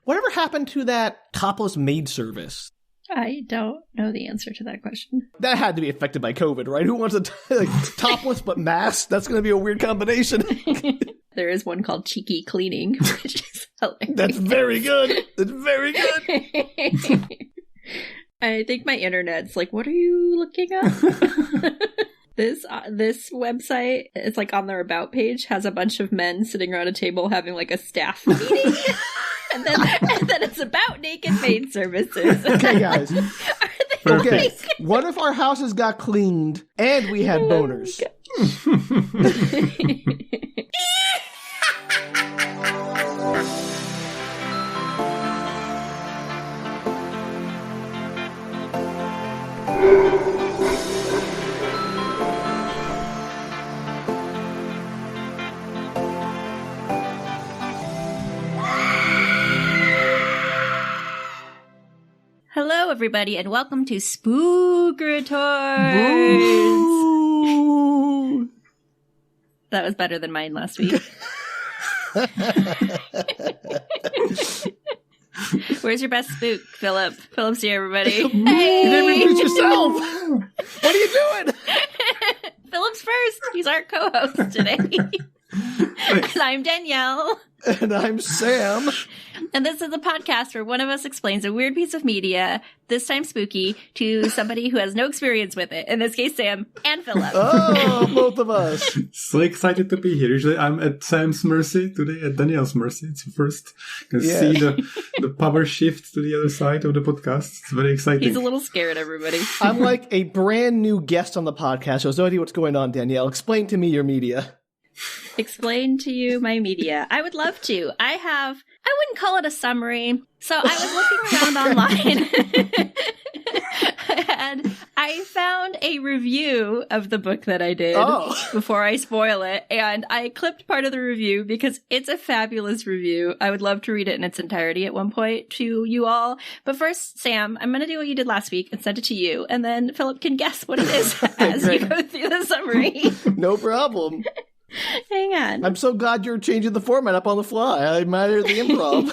Whatever happened to that topless maid service? I don't know the answer to that question. That had to be affected by COVID, right? Who wants a topless but mass? That's going to be a weird combination. There is one called Cheeky Cleaning, which is hilarious. That's very good. That's very good. I think my internet's like, what are you looking up? This website, it's like on their about page, has a bunch of men sitting around a table having like a staff meeting. and then it's about naked maid services. Okay, guys. Okay. What if our houses got cleaned and we had boners? Hello, everybody, and welcome to Spook Retorts. That was better than mine last week. Where's your best spook, Filip? Filip's here, everybody. Hey! You didn't introduce yourself. What are you doing? Filip's first. He's our co-host today. And I'm Danielle. And I'm Sam. And this is a podcast where one of us explains a weird piece of media, this time spooky, to somebody who has no experience with it. In this case, Sam and Filip. Oh, both of us. So excited to be here. Usually I'm at Sam's mercy. Today at Danielle's mercy. It's the first. You can see the power shift to the other side of the podcast. It's very exciting. He's a little scared, everybody. I'm like a brand new guest on the podcast. So I have no idea what's going on, Danielle. Explain to me your media. Explain to you my media. I would love to. I wouldn't call it a summary. So I was looking around online and I found a review of the book that I did before I spoil it. And I clipped part of the review because it's a fabulous review. I would love to read it in its entirety at one point to you all. But first, Sam, I'm going to do what you did last week and send it to you. And then Filip can guess what it is as you go through the summary. No problem. Hang on. I'm so glad you're changing the format up on the fly. I admire the improv.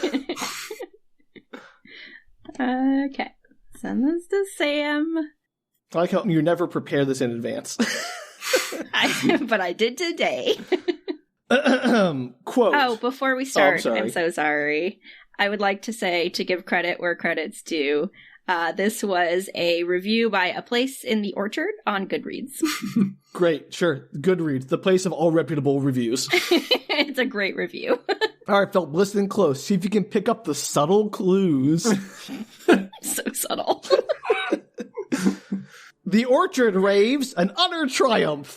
Okay. Send this to Sam. I like how you never prepare this in advance. But I did today. Quote. Oh, before we start, I'm I'm so sorry. I would like to say, to give credit where credit's due, this was a review by A Place in the Orchard on Goodreads. Great, sure. Goodreads, the place of all reputable reviews. It's a great review. All right, Phil, listen close. See if you can pick up the subtle clues. So subtle. The Orchard raves an utter triumph.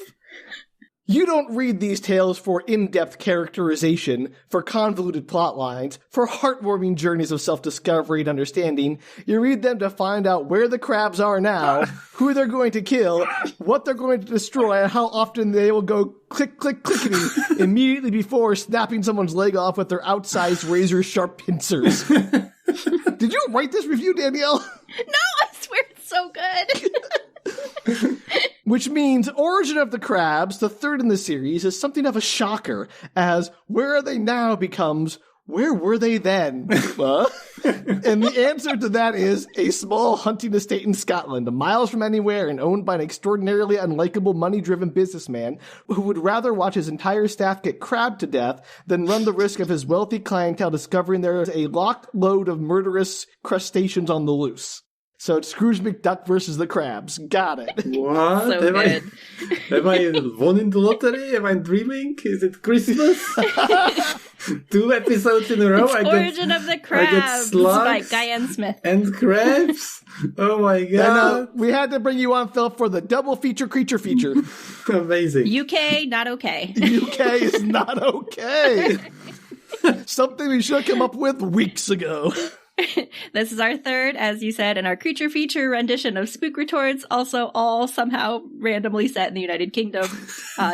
You don't read these tales for in-depth characterization, for convoluted plot lines, for heartwarming journeys of self-discovery and understanding. You read them to find out where the crabs are now, who they're going to kill, what they're going to destroy, and how often they will go click, click, clickety immediately before snapping someone's leg off with their outsized razor-sharp pincers. Did you write this review, Danielle? No, I swear it's so good. Which means Origin of the Crabs, the third in the series, is something of a shocker, as Where Are They Now becomes Where Were They Then? And the answer to that is a small hunting estate in Scotland, miles from anywhere and owned by an extraordinarily unlikable money-driven businessman who would rather watch his entire staff get crabbed to death than run the risk of his wealthy clientele discovering there is a locked load of murderous crustaceans on the loose. So it's Scrooge McDuck versus the crabs. Got it. What? So good. Have I won in the lottery? Am I dreaming? Is it Christmas? 2 episodes in a row. It's Origin of the Crabs by Diane Smith. And crabs? Oh my god. And, we had to bring you on, Phil, for the double feature creature feature. Amazing. UK, not okay. UK is not okay. Something we should have come up with weeks ago. This is our third, as you said, in our creature feature rendition of Spook Retorts, also all somehow randomly set in the United Kingdom,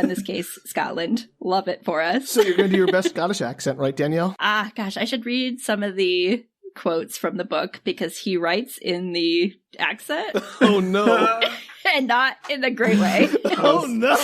in this case, Scotland. Love it for us. So you're going to do your best Scottish accent, right, Danielle? Gosh, I should read some of the quotes from the book because he writes in the accent Oh, no. and not in a great way. Oh, no.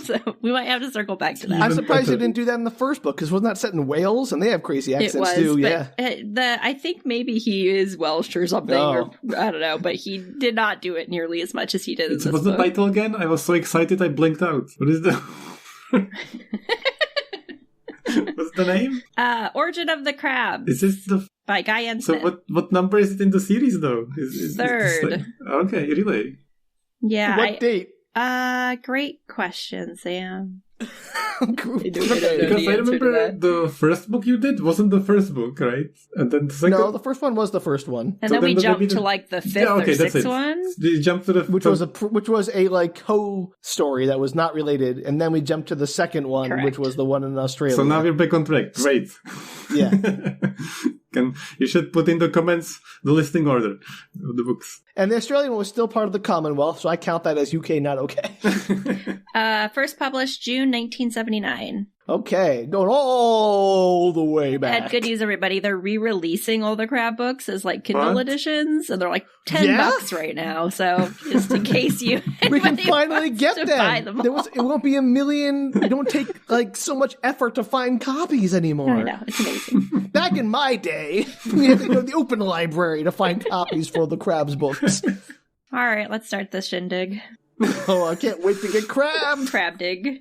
So we might have to circle back to that. I'm surprised they didn't do that in the first book, because wasn't that set in Wales? And they have crazy accents, too. But Yeah. I think maybe he is Welsh or something, or I don't know, but he did not do it nearly as much as he did in this What's book. the title again? I was so excited I blinked out. What is the... What's the name? Origin of the Crabs. Is this the... By Guy N. So Smith. what number is it in the series, though? Is Third. Okay, really? Yeah. What date? Great question, Sam. Because I remember the first book you did wasn't the first book, right? And then the second... No, the first one was the first one. And So then we then jumped maybe to like the fifth or that's sixth it. one. You jumped to the... Which was a like co-story that was not related, and then we jumped to the second one, Correct. which was the one in Australia. So now we're back on track. Great. Yeah. You should put in the comments the listing order of the books. And the Australian one was still part of the Commonwealth, so I count that as UK, not okay. First published June 1979. Okay, going all the way back. And good news, everybody. They're re-releasing all the crab books as like Kindle What? editions, and they're like $10 right now. So just in case you We can anybody finally wants get to buy them them. all. It won't be a million. It don't take like so much effort to find copies anymore. I know, it's amazing. Back in my day, we had to go to the open library to find copies for the Crabs books. All right, let's start this shindig. Oh, I can't wait to get crabbed. Crab dig.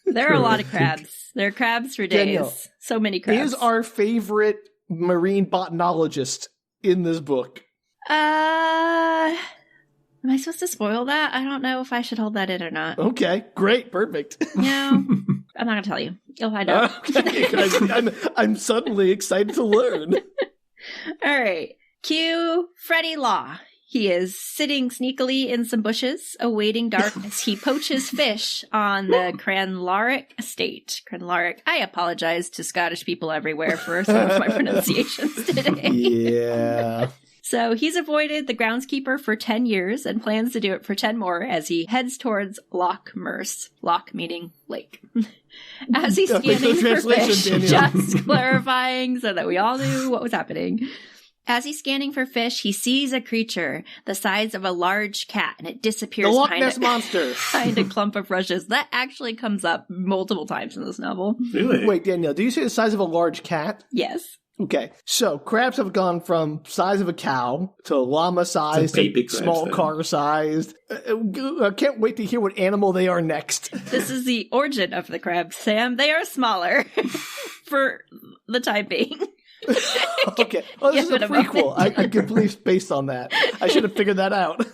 There are a lot of crabs. There are crabs for days. Danielle, So many crabs. Is our favorite marine botanologist in this book? Am I supposed to spoil that? I don't know if I should hold that in or not. Okay, great, perfect. No, I'm not going to tell you. You'll find out. Okay, I'm suddenly excited to learn. All right. Cue Freddie Law. He is sitting sneakily in some bushes, awaiting dark as he poaches fish on the Cranlarrick estate. Cranlarrick. I apologize to Scottish people everywhere for some of my pronunciations today. Yeah. So he's avoided the groundskeeper for 10 years and plans to do it for 10 more as he heads towards Loch Merse. Loch meaning lake. As he's Definitely scanning no for translation, fish, Danielle. just clarifying so that we all knew what was happening. As he's scanning for fish, he sees a creature the size of a large cat, and it disappears The Loch Ness Monster. behind a clump of rushes. That actually comes up multiple times in this novel. Really? Wait, Danielle, do you say the size of a large cat? Yes. Okay, so crabs have gone from size of a cow to llama-sized To baby to crabs, small then. car-sized. I can't wait to hear what animal they are next. This is the origin of the crabs, Sam. They are smaller for the time being. Okay, well, this Give is a it a moment. prequel. I can believe based on that. I should have figured that out.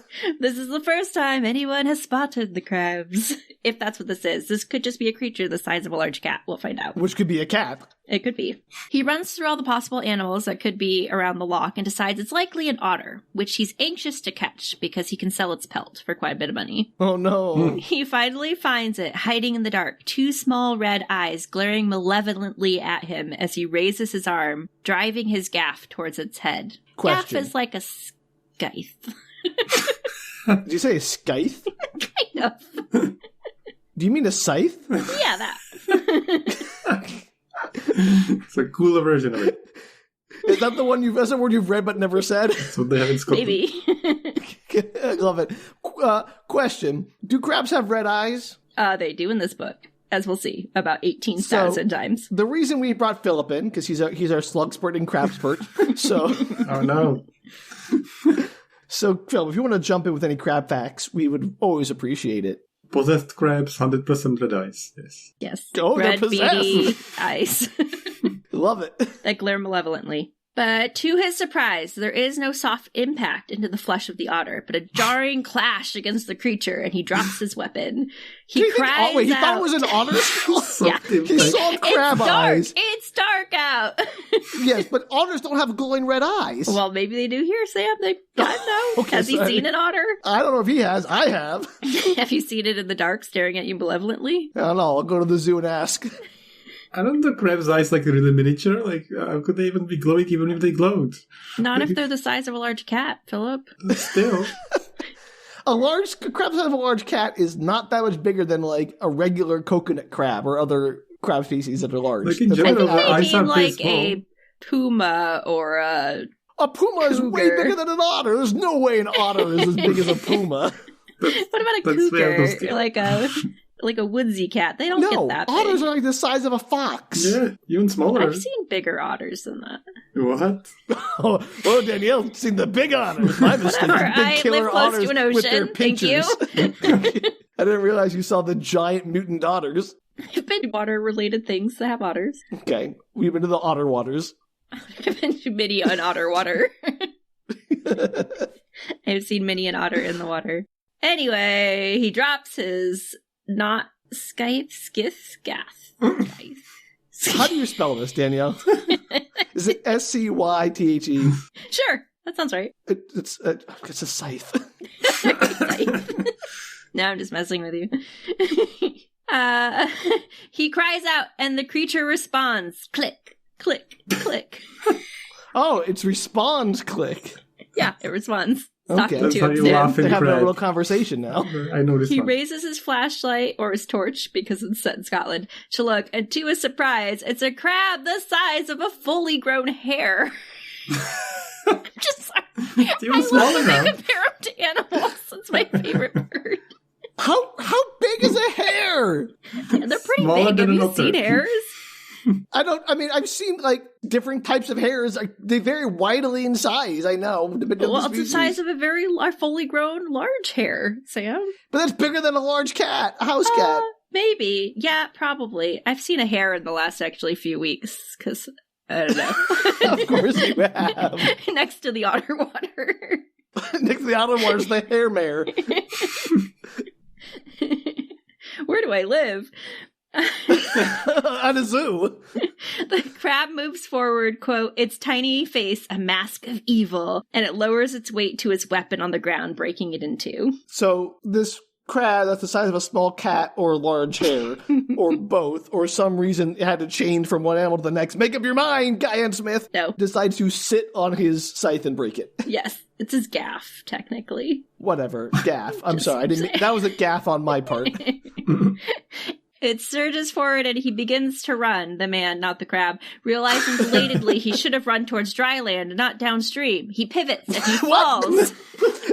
This is the first time anyone has spotted the crabs. If that's what this is. This could just be a creature the size of a large cat. We'll find out. Which could be a cat. It could be. He runs through all the possible animals that could be around the loch and decides it's likely an otter, which he's anxious to catch because he can sell its pelt for quite a bit of money. Oh no. He finally finds it hiding in the dark, two small red eyes glaring malevolently at him as he raises his arm, driving his gaff towards its head. Question. Gaff is like a scythe. Did you say a scythe? Kind of. Do you mean a scythe? Yeah, that. It's a cooler version of it. Is that the one that's the word you've read but never said? That's what they have in Scotland. Maybe. I love it. Question. Do crabs have red eyes? They do in this book, as we'll see, about 18,000 times. The reason we brought Filip in, because he's our slug spurt and crab spurt. So, Oh no. so Phil, if you want to jump in with any crab facts, we would always appreciate it. Possessed crabs, 100% red eyes. Yes. Yes. Oh, they're Red, possessed. beady eyes Love it. that glare malevolently. But to his surprise, there is no soft impact into the flesh of the otter, but a jarring clash against the creature, and he drops his weapon. He cries Wait, he out. thought it was an otter? Yeah. He saw crab It's dark. eyes. It's dark out. Yes, but otters don't have glowing red eyes. Well, maybe they do here, Sam. I don't know. Okay, Has he sorry. seen an otter? I don't know if he has. I have. Have you seen it in the dark staring at you malevolently? I don't know. I'll go to the zoo and ask. Aren't the crab's eyes like really miniature? Like, how could they even be glowing even if they glowed? Not if they're the size of a large cat, Philip. Still. Crab size of a large cat is not that much bigger than like a regular coconut crab or other crab species that are large. Like in That's general, like- their eyes are mean pretty like small. puma or a puma is way cougar. bigger than an otter. There's no way an otter is as big as a puma. What about a cougar? Like a woodsy cat. They don't get that big. Otters are like the size of a fox. Yeah, even smaller. I've seen bigger otters than that. What? Oh, Danielle's seen the big otters. My mistake. Whatever. Big I killer live close otters to an with their ocean. Thank you. pinchers. I didn't realize you saw the giant mutant otters. I've been to water-related things that have otters. Okay, we've been to the otter waters. I've been to Minnie on otter water. I've seen Minnie and Otter in the water. Anyway, he drops his not skiff gaff. How do you spell this, Danielle? Is it SCYTHE? Sure, that sounds right. It's a scythe. Now I'm just messing with you. He cries out, and the creature responds. Click, click, click. Oh, it's responds click. Yeah, it responds. Okay. Talking That's to how you laugh himself. in They're having a crab. real conversation now. I know this He one. raises his flashlight, or his torch, because it's set in Scotland, to look, and to his surprise, it's a crab the size of a fully grown hare. Just It's even I smaller love now. that they compare them to animals. It's my favorite bird. How big is a hare? They're pretty Smaller big. than Have you an seen otter. hares? I've seen like different types of hares. They vary widely in size. I know. Well, it's the size of a very fully grown large hare, Sam. But that's bigger than a large cat, a house cat. Maybe. Yeah, probably. I've seen a hare in the last actually few weeks, because I don't know. Of course you have. Next to the otter water. Next to the otter water's the hare mare. Where do I live? At a zoo. The crab moves forward, quote, its tiny face a mask of evil, and it lowers its weight to its weapon on the ground, breaking it in two. So this crab that's the size of a small cat or a large hare, or both, or some reason it had to change from one animal to the next. Make up your mind, Guyan Smith. No. Decides to sit on his scythe and break it. Yes, it's his gaff, technically. Whatever. Gaff. I'm Just sorry. saying. That was a gaff on my part. It surges forward and he begins to run, the man, not the crab, realizing belatedly he should have run towards dry land and not downstream. He pivots and he What? falls.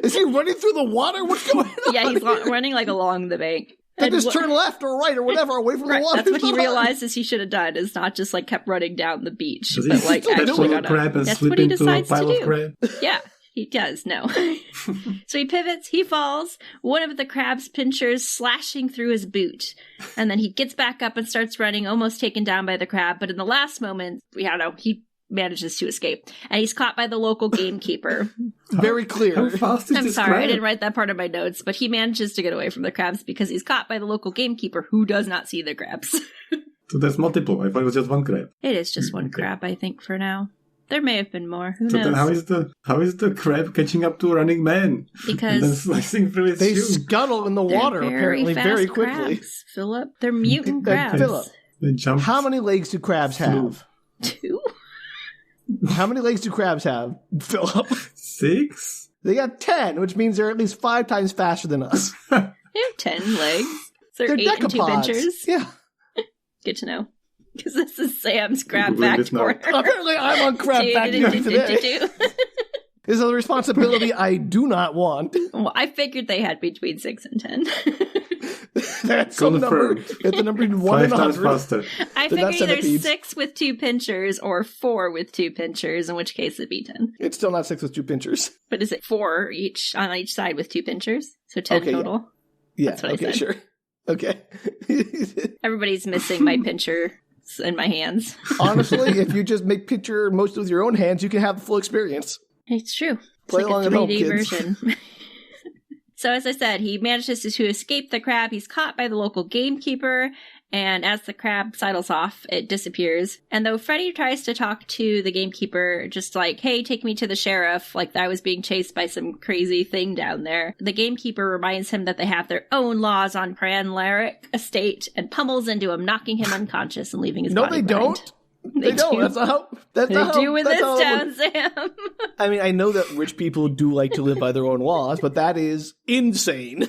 Is he running through the water? What's going on? Yeah, he's running like along the bank. They And just turn left or right or whatever away from Right, the water. that's what he realizes he should have done, is not just like kept running down the beach, Does but he like step actually on a got crab up. and That's slip what he into a decides to pile of do. crab? Yeah, he does, no. So he pivots, he falls, one of the crab's pinchers slashing through his boot. And then he gets back up and starts running, almost taken down by the crab. But in the last moment, he manages to escape. And he's caught by the local gamekeeper. Very How clear. fast is I'm this sorry, crab? I didn't write that part of my notes, but he manages to get away from the crabs because he's caught by the local gamekeeper who does not see the crabs. So there's multiple. I thought it was just one crab. It is just one Okay. crab, I think, for now. There may have been more. Who So knows? then how is the crab catching up to a running man? And then Because slicing through his They shoe. scuttle in the they're water, apparently, fast very quickly. crabs, Philip. They're mutant Okay, crabs. Philip. They jump. How many legs do crabs have? 2? How many legs do crabs have, Philip? 6? They got 10, which means they're at least 5 times faster than us. They have 10 legs. So They're 8 and 2 decapods. pinchers. Yeah. Good to know. Because this is Sam's crab Google fact this now. corner. Apparently, I'm on crab fact duty today. This is a responsibility I do not want. Well, I figured they had between 6 and 10. That's some number. Confirmed. It's the number 1 in 5 times 100. faster. I They're not figured either centipedes. 6 with 2 pinchers or 4 with 2 pinchers, in which case it'd be 10. It's still not 6 with 2 pinchers. But is it 4 each on each side with 2 pinchers? So 10 Okay, yeah. total? Yeah, That's what I okay, said. sure. Okay. Everybody's missing my pincher in my hands. Honestly, if you just make picture most with your own hands, you can have the full experience. It's true. It's Play like along a at home, 3D kids. version. So as I said, he manages to escape the crab. He's caught by the local gamekeeper, and as the crab sidles off, it disappears. And though Freddy tries to talk to the gamekeeper, just like, hey, take me to the sheriff, like I was being chased by some crazy thing down there, the gamekeeper reminds him that they have their own laws on Pran Larrick estate and pummels into him, knocking him unconscious and leaving his No, body they behind. don't. They don't. That's not how. They do in this town, Sam. I mean, I know that rich people do like to live by their own laws, but that is insane.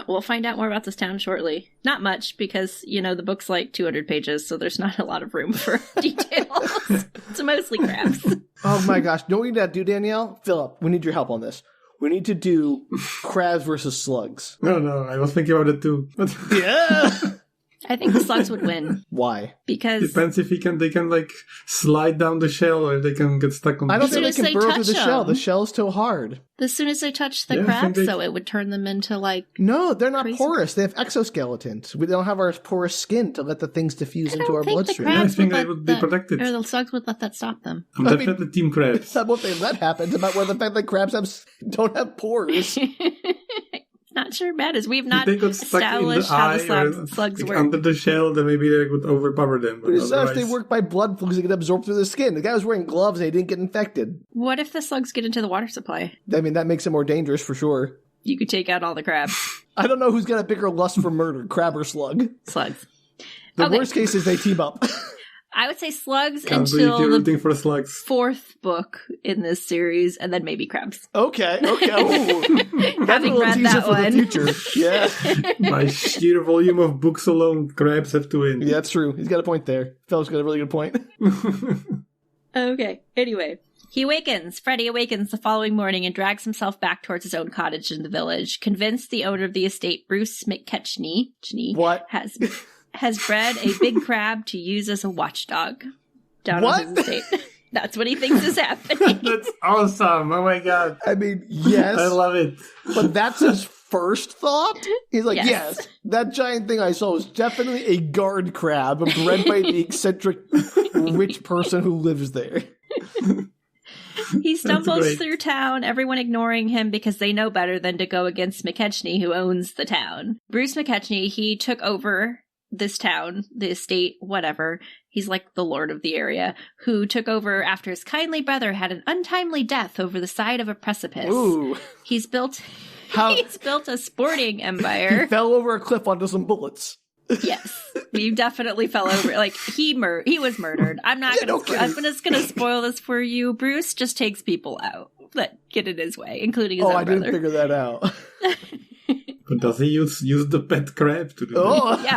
We'll find out more about this town shortly. Not much, because, the book's like 200 pages, so there's not a lot of room for details. It's mostly crabs. Oh my gosh. Know what we need to do, Danielle? Filip, we need your help on this. We need to do crabs versus slugs. No, I was thinking about it too. Yeah! I think the slugs would win. Why? Because depends if they can like slide down the shell or they can get stuck on the I don't shell. think they can burrow through the shell. The shell's too hard. As soon as they touch the crabs, so it would turn them into like... No, they're not crazy. Porous. They have exoskeletons. We don't have our porous skin to let the things diffuse into our bloodstream. I think they would be protected. Or the slugs would let that stop them. I'm definitely team crabs. It's not what they let happen. It's about whether the fact that crabs don't have pores. Not sure matters. We've not if they got stuck established in the how eye the slugs like work. under the shell, then maybe they would overpower them. But it's not if they work by blood flows, they get absorbed through the skin. The guy was wearing gloves and he didn't get infected. What if the slugs get into the water supply? I mean, that makes it more dangerous for sure. You could take out all the crabs. I don't know who's got a bigger lust for murder, crab or slug. Slugs. The worst case is they team up. I would say slugs Can't believe you're until rooting for slugs. fourth book in this series, and then maybe crabs. Okay. Ooh. Having read that for one. The future. Yeah. By sheer volume of books alone, crabs have to win. Yeah, that's true. He's got a point there. Philip's got a really good point. Okay. Anyway. Freddie awakens the following morning and drags himself back towards his own cottage in the village, convinced the owner of the estate, Bruce McKechnie, has bred a big crab to use as a watchdog down on his estate. That's what he thinks is happening. That's awesome. Oh my god. I mean, yes. I love it. But that's his first thought? He's like, yes, that giant thing I saw was definitely a guard crab bred by the eccentric rich person who lives there. He stumbles through town, everyone ignoring him because they know better than to go against McKechnie, who owns the town. Bruce McKechnie, he took over this town, the estate, whatever. He's like the lord of the area, who took over after his kindly brother had an untimely death over the side of a precipice. Ooh. He's built a sporting empire. He fell over a cliff onto some bullets. Yes, he definitely fell over. Like he was murdered. I'm just gonna spoil this for you. Bruce just takes people out that get in his way, including his own brother. I didn't figure that out. But does he use the pet crab to do that? Oh, yeah.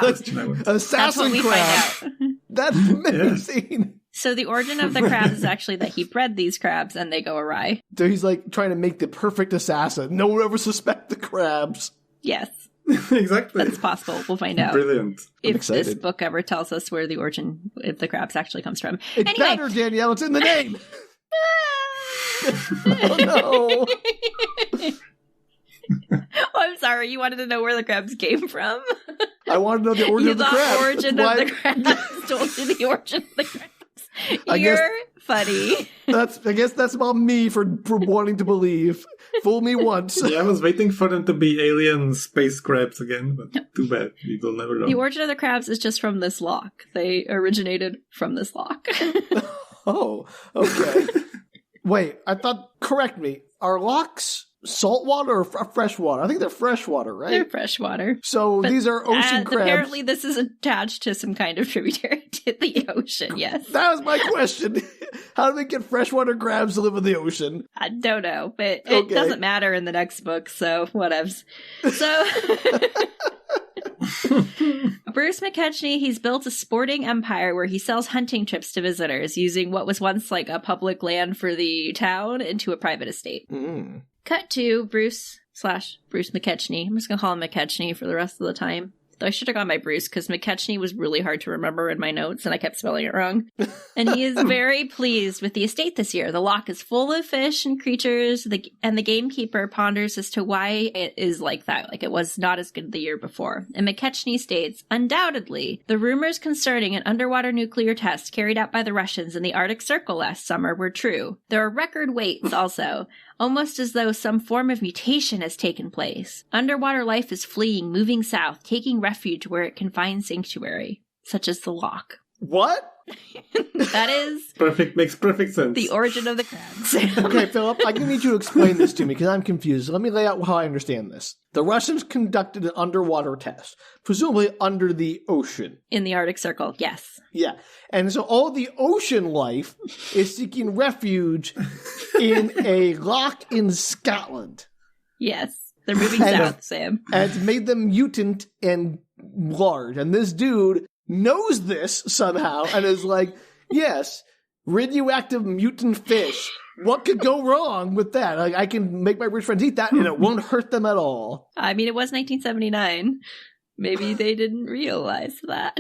Assassin crab. That's amazing. Yeah. So the origin of the crabs is actually that he bred these crabs and they go awry. So he's like trying to make the perfect assassin. No one will ever suspect the crabs. Yes. Exactly. That's possible. We'll find out. Brilliant. If this book ever tells us where the origin of the crabs actually comes from. It's better, Danielle. It's in the name. Oh, no. I'm sorry. You wanted to know where the crabs came from? I wanted to know the origin of the crabs. The origin of the crabs. Told you the origin of the crabs. You're funny. I guess that's about me for wanting to believe. Fool me once. Yeah, I was waiting for them to be alien space crabs again, but too bad. We will never know. The origin of the crabs is just from this loch. They originated from this loch. Oh, okay. Wait, correct me. Are lochs saltwater or freshwater? I think they're freshwater, right? They're freshwater. So these are ocean crabs. Apparently this is attached to some kind of tributary to the ocean, yes. That was my question. How do they get freshwater crabs to live in the ocean? I don't know, but it doesn't matter in the next book, so whatevs. So... Bruce McKechnie, he's built a sporting empire where he sells hunting trips to visitors using what was once like a public land for the town into a private estate. Mm. Cut to Bruce McKechnie. I'm just going to call him McKechnie for the rest of the time. Though I should have gone by Bruce because McKechnie was really hard to remember in my notes and I kept spelling it wrong. And he is very pleased with the estate this year. The loch is full of fish and creatures, and the gamekeeper ponders as to why it is like that, like it was not as good the year before. And McKechnie states, undoubtedly, the rumors concerning an underwater nuclear test carried out by the Russians in the Arctic Circle last summer were true. There are record weights also. Almost as though some form of mutation has taken place. Underwater life is fleeing, moving south, taking refuge where it can find sanctuary, such as the loch. What? That is makes perfect sense. the origin of the crabs. Okay, Philip, I'm going to need you to explain this to me because I'm confused. Let me lay out how I understand this. The Russians conducted an underwater test, presumably under the ocean. In the Arctic Circle, yes. Yeah. And so all the ocean life is seeking refuge in a loch in Scotland. Yes. They're moving south, Sam. And it's made them mutant and large. And this dude knows this somehow and is like, yes, radioactive mutant fish. What could go wrong with that? Like, I can make my rich friends eat that and it won't hurt them at all. I mean, it was 1979. Maybe they didn't realize that.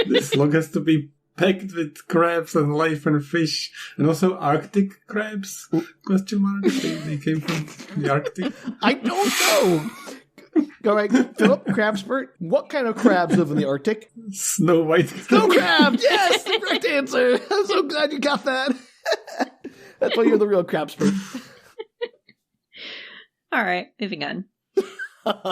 This log has to be packed with crabs and life and fish. And also Arctic crabs? Question mark. They came from the Arctic. I don't know. All right, Philip, Crabspert, what kind of crabs live in the Arctic? Snow white crabs. Snow crabs! Yes! The correct answer! I'm so glad you got that. That's why you're the real Crabspert. All right, moving on.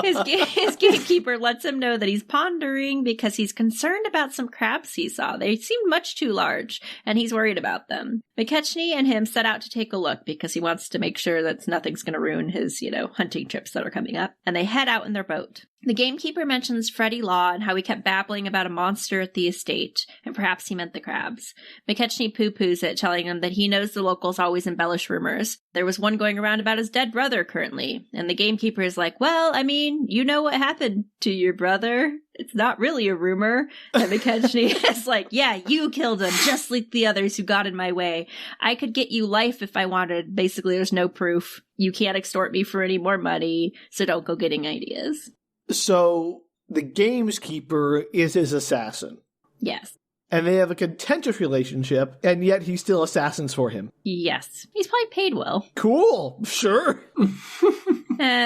His gatekeeper lets him know that he's pondering because he's concerned about some crabs he saw. They seemed much too large, and he's worried about them. McKechnie and him set out to take a look because he wants to make sure that nothing's going to ruin his, hunting trips that are coming up. And they head out in their boat. The gamekeeper mentions Freddie Law and how he kept babbling about a monster at the estate, and perhaps he meant the crabs. McKechnie poo-poos it, telling him that he knows the locals always embellish rumors. There was one going around about his dead brother currently, and the gamekeeper is like, well, I mean, you know what happened to your brother. It's not really a rumor. And McKechnie is like, yeah, you killed him, just like the others who got in my way. I could get you life if I wanted. Basically, there's no proof. You can't extort me for any more money, so don't go getting ideas. So the gameskeeper is his assassin. Yes. And they have a contentious relationship, and yet he still assassins for him. Yes. He's probably paid well. Cool. Sure.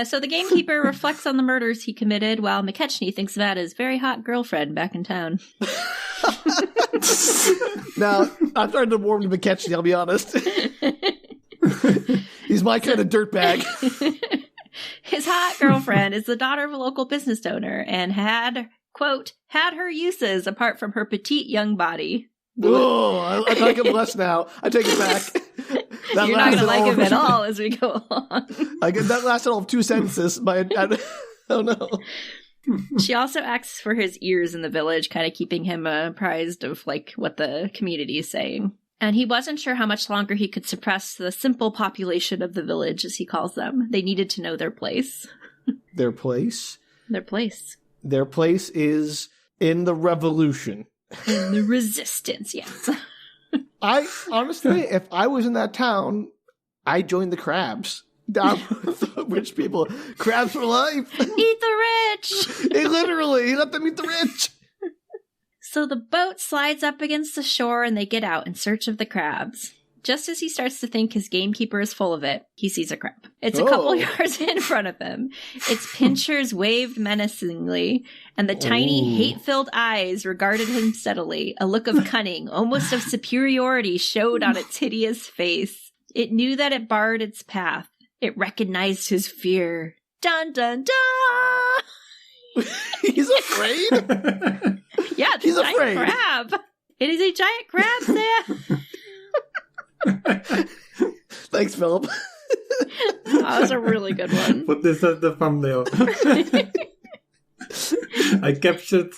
So the gamekeeper reflects on the murders he committed while McKechnie thinks about his very hot girlfriend back in town. Now, I'm starting to warm to McKechnie, I'll be honest. He's my kind of dirtbag. His hot girlfriend is the daughter of a local business owner and had, quote, had her uses apart from her petite young body. Oh, I like him less now. I take it back. That You're not going to like him at all as we go along. That lasted all of 2 sentences. Oh no. She also asks for his ears in the village, kind of keeping him apprised of what the community is saying. And he wasn't sure how much longer he could suppress the simple population of the village, as he calls them. They needed to know their place. Their place? Their place. Their place is in the revolution. In the resistance, yes. I, honestly, if I was in that town, I'd join the crabs. Down with the rich people. Crabs for life. Eat the rich! Literally, let them eat the rich. So the boat slides up against the shore and they get out in search of the crabs. Just as he starts to think his gamekeeper is full of it, he sees a crab. It's a couple yards in front of him. Its pincers waved menacingly, and the tiny, hate-filled eyes regarded him steadily. A look of cunning, almost of superiority, showed on its hideous face. It knew that it barred its path. It recognized his fear. Dun, dun, dun! He's afraid? Yeah, it's He's a giant afraid. crab. It is a giant crab, Sam. Thanks, Philip. That was a really good one. Put this as the thumbnail. I captured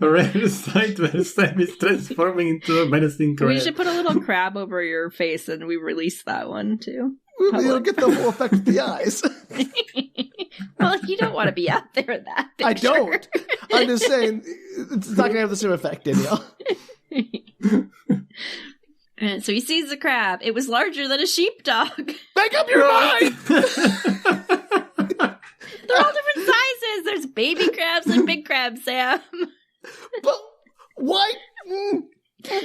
a rare sight where Sam is transforming into a menacing crab. We should put a little crab over your face and we release that one too. You don't get the whole effect of the eyes. Well, you don't want to be out there in that picture. I don't. I'm just saying, it's not going to have the same effect, Danielle. And so he sees the crab. It was larger than a sheepdog. Make up your mind! They're all different sizes. There's baby crabs and big crabs, Sam. But why?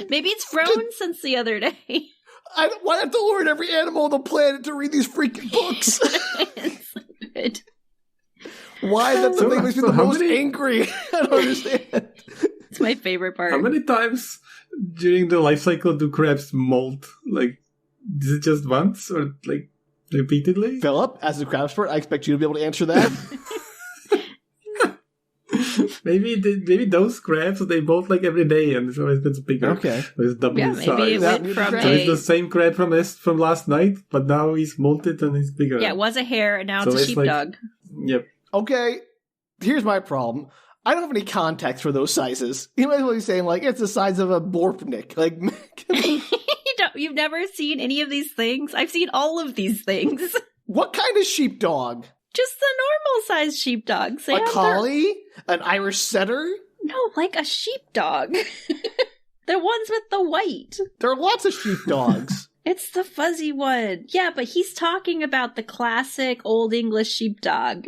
Maybe it's grown since the other day. Why have to learn every animal on the planet to read these freaking books? It's so good. Why? That's the thing that makes me the most angry. I don't understand. It's my favorite part. How many times during the life cycle do crabs molt? Is it just once or repeatedly? Philip, as a crab expert, I expect you to be able to answer that. maybe those crabs, they molt like every day, and so it gets bigger. Okay. So it's double in size. Maybe it went from So it's the same crab from last night, but now he's molted and he's bigger. Yeah, it was a hare, and now So it's a it's like- sheepdog. Yep. Okay, here's my problem. I don't have any context for those sizes. You might as well be saying, like, it's the size of a borpnik. Like, You've never seen any of these things? I've seen all of these things. what kind of sheepdog? Just the normal-sized sheepdog. Sam. A collie? An Irish setter? No, like a sheepdog. The ones with the white. There are lots of sheepdogs. It's the fuzzy one. Yeah, but he's talking about the classic Old English sheepdog.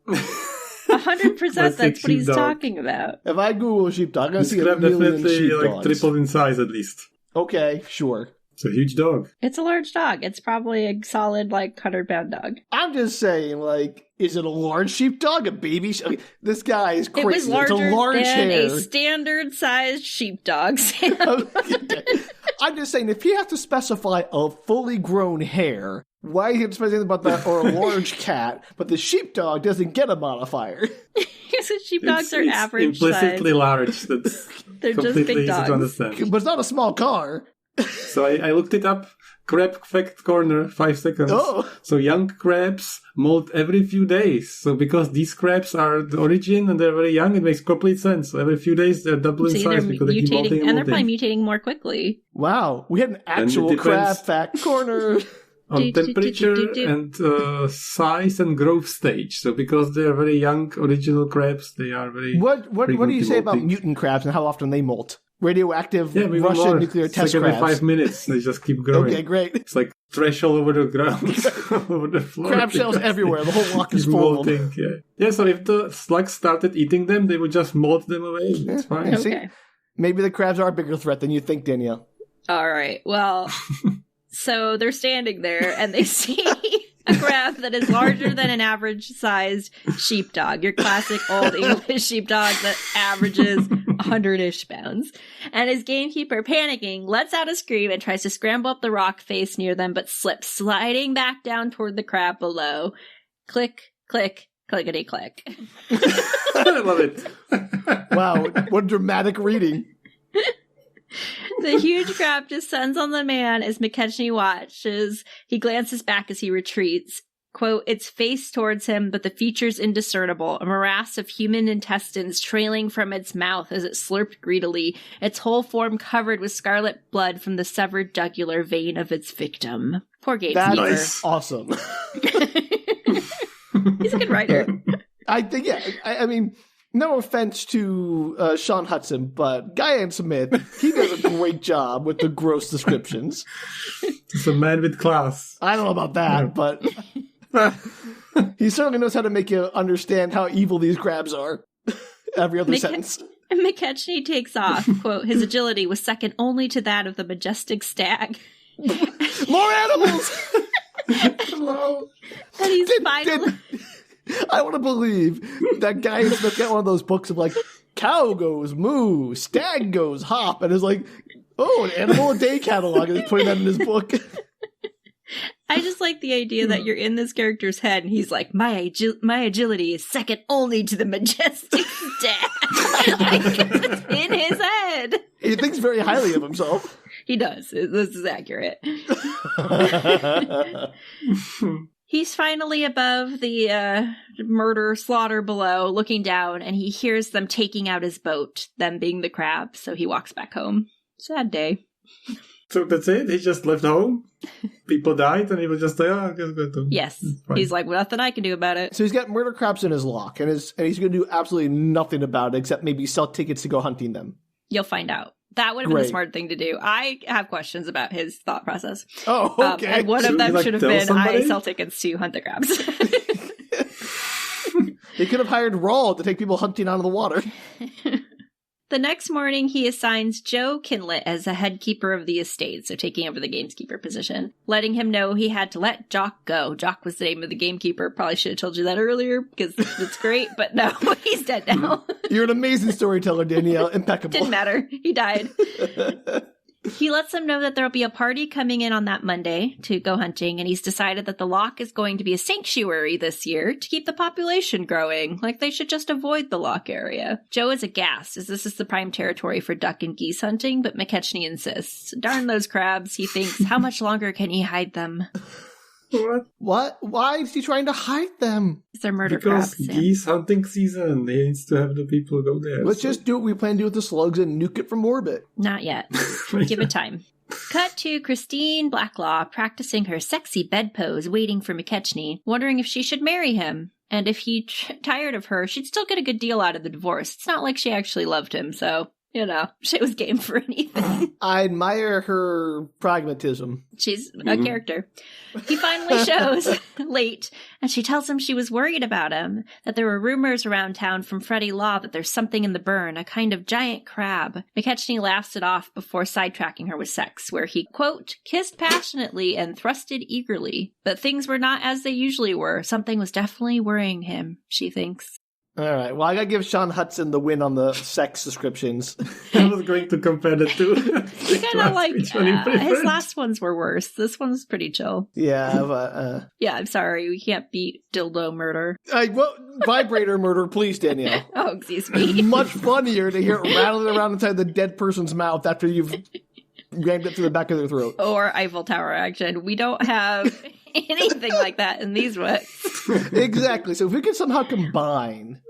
100% that's what he's sheepdog. talking about. If I Google sheepdog, I'm going to This see a crab million definitely like sheepdogs. tripled in size at least. Okay, sure. It's a huge dog. It's a large dog. It's probably a solid, 100-pound dog. I'm just saying, like, is it a large sheepdog? A baby? Okay, this guy is crazy. It was larger it's a large than hair. a standard-sized sheepdog, Sam. Okay. I'm just saying, if you have to specify a fully grown hare, why you have to specify anything about that, or a large cat, but the sheepdog doesn't get a modifier? So sheepdogs are It's average implicitly size. large. That's They're just completely big easy dogs. to understand. But it's not a small car. So I looked it up. Crab fact corner, 5 seconds. Oh. So young crabs molt every few days. So because these crabs are the origin and they're very young, it makes complete sense. So every few days they're double in See, they're size because they keep molting mutating, and they're molting. probably mutating more quickly. Wow, we had an it actual depends. crab fact corner. On temperature and size and growth stage. So because they are very young original crabs, they are very What do you frequently say about molting. mutant crabs and how often they molt? Radioactive Yeah, maybe Russian more. nuclear It's test like every crabs. 5 minutes, they just keep growing. Okay, great. It's like trash all over the ground, over the floor. Crab shells because everywhere. The whole loch is keep full of them. molting. Yeah. So if the slugs started eating them, they would just molt them away. It's fine. See? Okay. Maybe the crabs are a bigger threat than you think, Danielle. All right. Well, so they're standing there and they see a crab that is larger than an average-sized sheepdog. Your classic Old English sheepdog that averages 100-ish pounds. And his gamekeeper, panicking, lets out a scream and tries to scramble up the rock face near them, but slips, sliding back down toward the crab below. Click, click, clickety, click. I love it. Wow, what dramatic reading. The huge crab descends on the man as McKechnie watches. He glances back as he retreats. Quote, its face towards him, but the features indiscernible, a morass of human intestines trailing from its mouth as it slurped greedily, its whole form covered with scarlet blood from the severed jugular vein of its victim. Poor gatekeeper. That's awesome. He's a good writer. I think, yeah, I mean, no offense to Sean Hudson, but Guy Smith, he does a great job with the gross descriptions. It's a man with class. I don't know about that, but he certainly knows how to make you understand how evil these crabs are. Every other sentence. McKechnie takes off. Quote, his agility was second only to that of the majestic stag. More animals! Hello. And he's finally... I want to believe that Guy Smith got one of those books of like, cow goes moo, stag goes hop, and is like, oh, an animal a day catalog, and he's putting that in his book. I just like the idea that you're in this character's head, and he's like, my agility is second only to the majestic stag. Like, it's in his head. He thinks very highly of himself. He does. This is accurate. He's finally above the murder slaughter below, looking down, and he hears them taking out his boat, them being the crab, so he walks back home. Sad day. So that's it? He just left home? People died and he was just like, oh, I guess go to. Yes. He's like, well, nothing I can do about it. So he's got murder crabs in his loch, and he's going to do absolutely nothing about it except maybe sell tickets to go hunting them. You'll find out. That would have been Great. the smart thing to do. I have questions about his thought process. Oh, okay. And one of them like, should have tell been, somebody? I sell tickets to hunt the crabs. He could have hired Rawl to take people hunting out of the water. The next morning, he assigns Joe Kinlet as the head keeper of the estate, so taking over the gamekeeper position, letting him know he had to let Jock go. Jock was the name of the gamekeeper. Probably should have told you that earlier, because it's great, but no, he's dead now. You're an amazing storyteller, Danielle. Impeccable. Didn't matter. He died. He lets them know that there'll be a party coming in on that Monday to go hunting, and he's decided that the loch is going to be a sanctuary this year to keep the population growing. Like, they should just avoid the loch area. Joe is aghast, as this is the prime territory for duck and geese hunting, but McKechnie insists. Darn those crabs, he thinks. How much longer can he hide them? What? Why is he trying to hide them? They're murder because crabs. geese hunting season. He needs to have the people go there. Let's just do what we plan to do with the slugs and nuke it from orbit. Not yet. Give it time. Cut to Christine Blacklaw practicing her sexy bed pose, waiting for McKechnie, wondering if she should marry him. And if he tired of her, she'd still get a good deal out of the divorce. It's not like she actually loved him, so, you know, she was game for anything. I admire her pragmatism. She's a character. He finally shows late, and she tells him she was worried about him, that there were rumors around town from Freddie Law that there's something in the burn, a kind of giant crab. McKechnie laughs it off before sidetracking her with sex, where he, quote, kissed passionately and thrusted eagerly. But things were not as they usually were. Something was definitely worrying him, she thinks. All right. Well, I gotta give Sean Hudson the win on the sex descriptions. I was going to compare the two. Kind of like his last ones were worse. This one's pretty chill. Yeah, but yeah. I'm sorry, we can't beat dildo murder. Vibrator murder, please, Danielle. Oh, excuse me. Much funnier to hear it rattling around inside the dead person's mouth after you've rammed it to the back of their throat. Or Eiffel Tower action. We don't have anything like that in these books. Exactly. So if we could somehow combine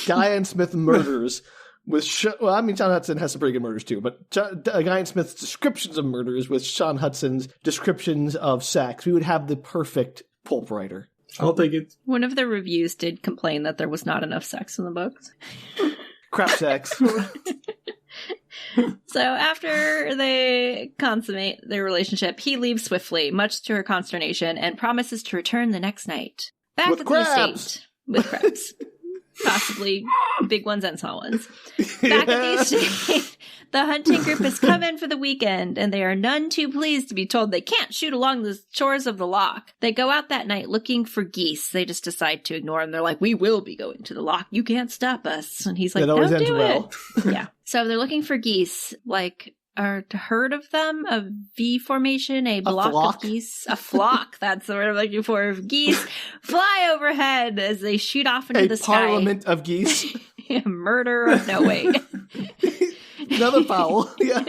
Guy Smith murders with Sean Hudson has some pretty good murders too, but Guy Smith's descriptions of murders with Sean Hudson's descriptions of sex, we would have the perfect pulp writer. I'll take it. One of the reviews did complain that there was not enough sex in the books. Crap sex. So after they consummate their relationship, he leaves swiftly, much to her consternation, and promises to return the next night. Back With at crabs. the estate. With crabs. Possibly big ones and small ones. Back at the estate, the hunting group has come in for the weekend, and they are none too pleased to be told they can't shoot along the shores of the loch. They go out that night looking for geese. They just decide to ignore him. They're like, we will be going to the loch. You can't stop us. And he's like, It always don't ends do well. it. Yeah. So they're looking for geese, like a herd of them, a V formation, a block flock? of geese. A flock, that's the word I'm looking for. Geese fly overhead as they shoot off into the sky. A parliament of geese. Murder of no way. Another fowl. Yeah.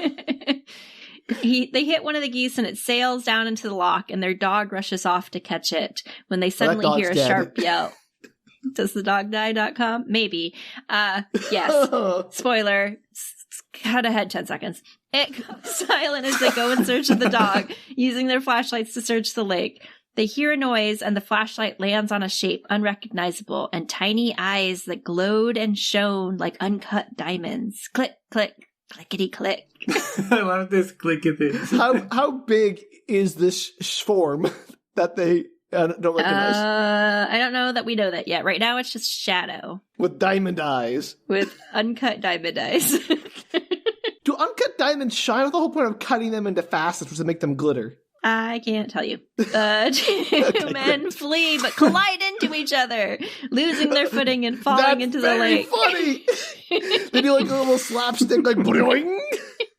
They hit one of the geese and it sails down into the loch, and their dog rushes off to catch it when they suddenly hear a sharp yell. Does the dog die.com? Maybe. Yes. Spoiler. Cut ahead 10 seconds. It goes silent as they go in search of the dog, using their flashlights to search the lake. They hear a noise, and the flashlight lands on a shape unrecognizable and tiny eyes that glowed and shone like uncut diamonds. Click, click, clickety, click. I love this clickety. How big is this form that they don't recognize? I don't know that we know that yet. Right now, it's just shadow. With diamond eyes. With uncut diamond eyes. Do uncut diamonds shine? With the whole point of cutting them into facets was to make them glitter. I can't tell you. Two men flee but collide into each other, losing their footing and falling into the lake. That's very funny. They do like a little slapstick, like boing.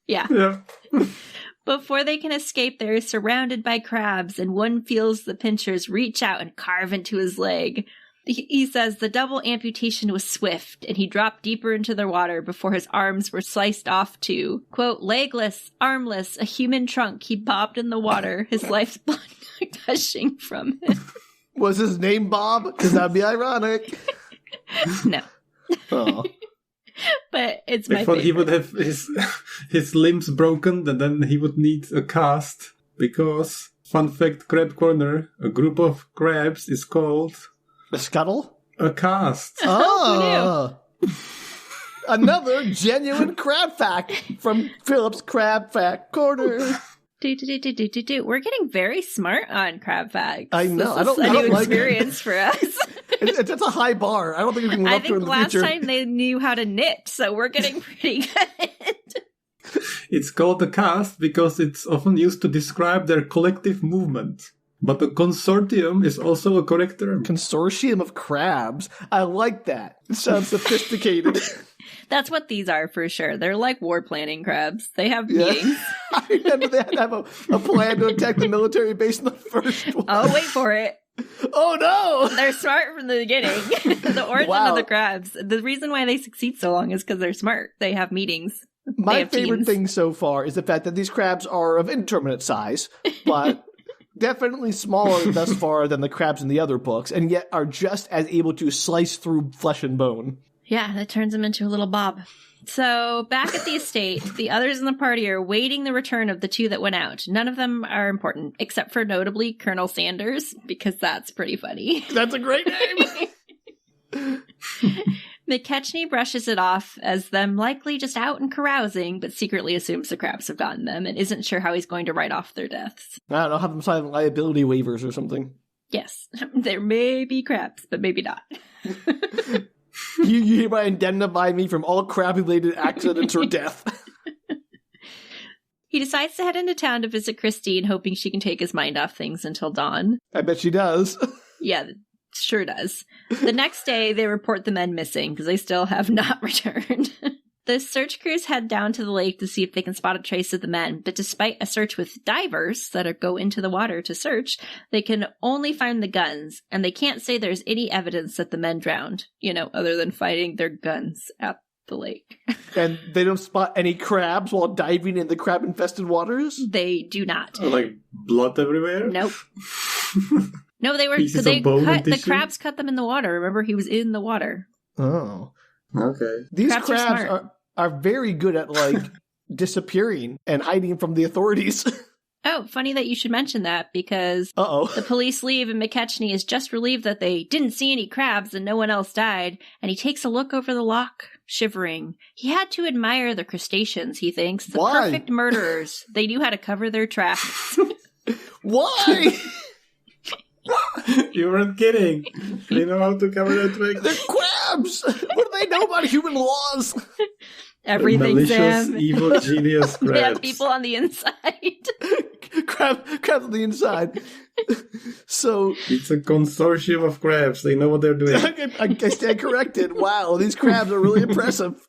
Yeah. Before they can escape, they're surrounded by crabs, and one feels the pinchers reach out and carve into his leg. He says the double amputation was swift, and he dropped deeper into the water before his arms were sliced off too. Quote, legless, armless, a human trunk, he bobbed in the water, his lifeblood gushing from him. Was his name Bob? Because that'd be ironic. No. Oh. But it's my I thought favorite. he would have his limbs broken, and then he would need a cast, because, fun fact, Crab Corner, a group of crabs is called... A scuttle? A cast. Oh. Another genuine crab fact from Filip's Crab Fact Corner. We're getting very smart on crab facts. I know. This is a new experience for us. It's a high bar. I don't think we can live up to it in the future. Last time they knew how to knit, so we're getting pretty good. It's called a cast because it's often used to describe their collective movement. But the consortium is also a correct term. Consortium of crabs. I like that. It sounds sophisticated. That's what these are for sure. They're like war planning crabs. They have meetings. I remember they had to have a plan to attack the military base in the first one. Oh, wait for it. Oh, no! They're smart from the beginning. The origin of the crabs. The reason why they succeed so long is because they're smart. They have meetings. My favorite thing so far is the fact that these crabs are of indeterminate size, but definitely smaller thus far than the crabs in the other books, and yet are just as able to slice through flesh and bone. Yeah, that turns him into a little Bob. So, back at the estate, the others in the party are waiting the return of the two that went out. None of them are important, except for notably Colonel Sanders, because that's pretty funny. That's a great name! McKechnie brushes it off as them likely just out and carousing, but secretly assumes the crabs have gotten them and isn't sure how he's going to write off their deaths. I don't know, have them sign liability waivers or something. Yes, there may be crabs, but maybe not. You hereby indemnify me from all crab-related accidents or death. He decides to head into town to visit Christine, hoping she can take his mind off things until dawn. I bet she does. Yeah, sure does. The next day, they report the men missing, because they still have not returned. The search crews head down to the lake to see if they can spot a trace of the men, but despite a search with divers that go into the water to search, they can only find the guns, and they can't say there's any evidence that the men drowned, other than finding their guns at the lake. And they don't spot any crabs while diving in the crab-infested waters? They do not. Like blood everywhere? Nope. No, the crabs cut them in the water. Remember, he was in the water. Oh. Okay. These crabs are very good at, disappearing and hiding from the authorities. Oh, funny that you should mention that, because the police leave and McKechnie is just relieved that they didn't see any crabs and no one else died, and he takes a look over the loch, shivering. He had to admire the crustaceans, he thinks. The perfect murderers. They knew how to cover their tracks. Why? You weren't kidding. They know how to cover their tracks. They're crabs! What do they know about human laws? Everything, malicious, Sam. evil, genius crabs. They have people on the inside. Crabs on the inside. So it's a consortium of crabs. They know what they're doing. I stand corrected. Wow, these crabs are really impressive.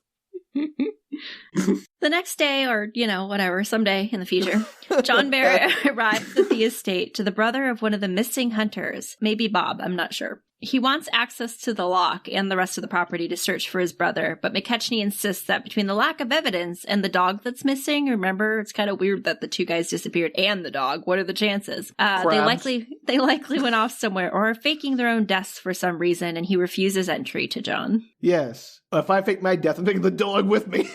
The next day, or, whatever, someday in the future, John Barrett arrives at the estate to the brother of one of the missing hunters. Maybe Bob, I'm not sure. He wants access to the loch and the rest of the property to search for his brother, but McKechnie insists that between the lack of evidence and the dog that's missing, remember, it's kind of weird that the two guys disappeared and the dog. What are the chances? They likely went off somewhere or are faking their own deaths for some reason, and he refuses entry to John. Yes. If I fake my death, I'm taking the dog with me.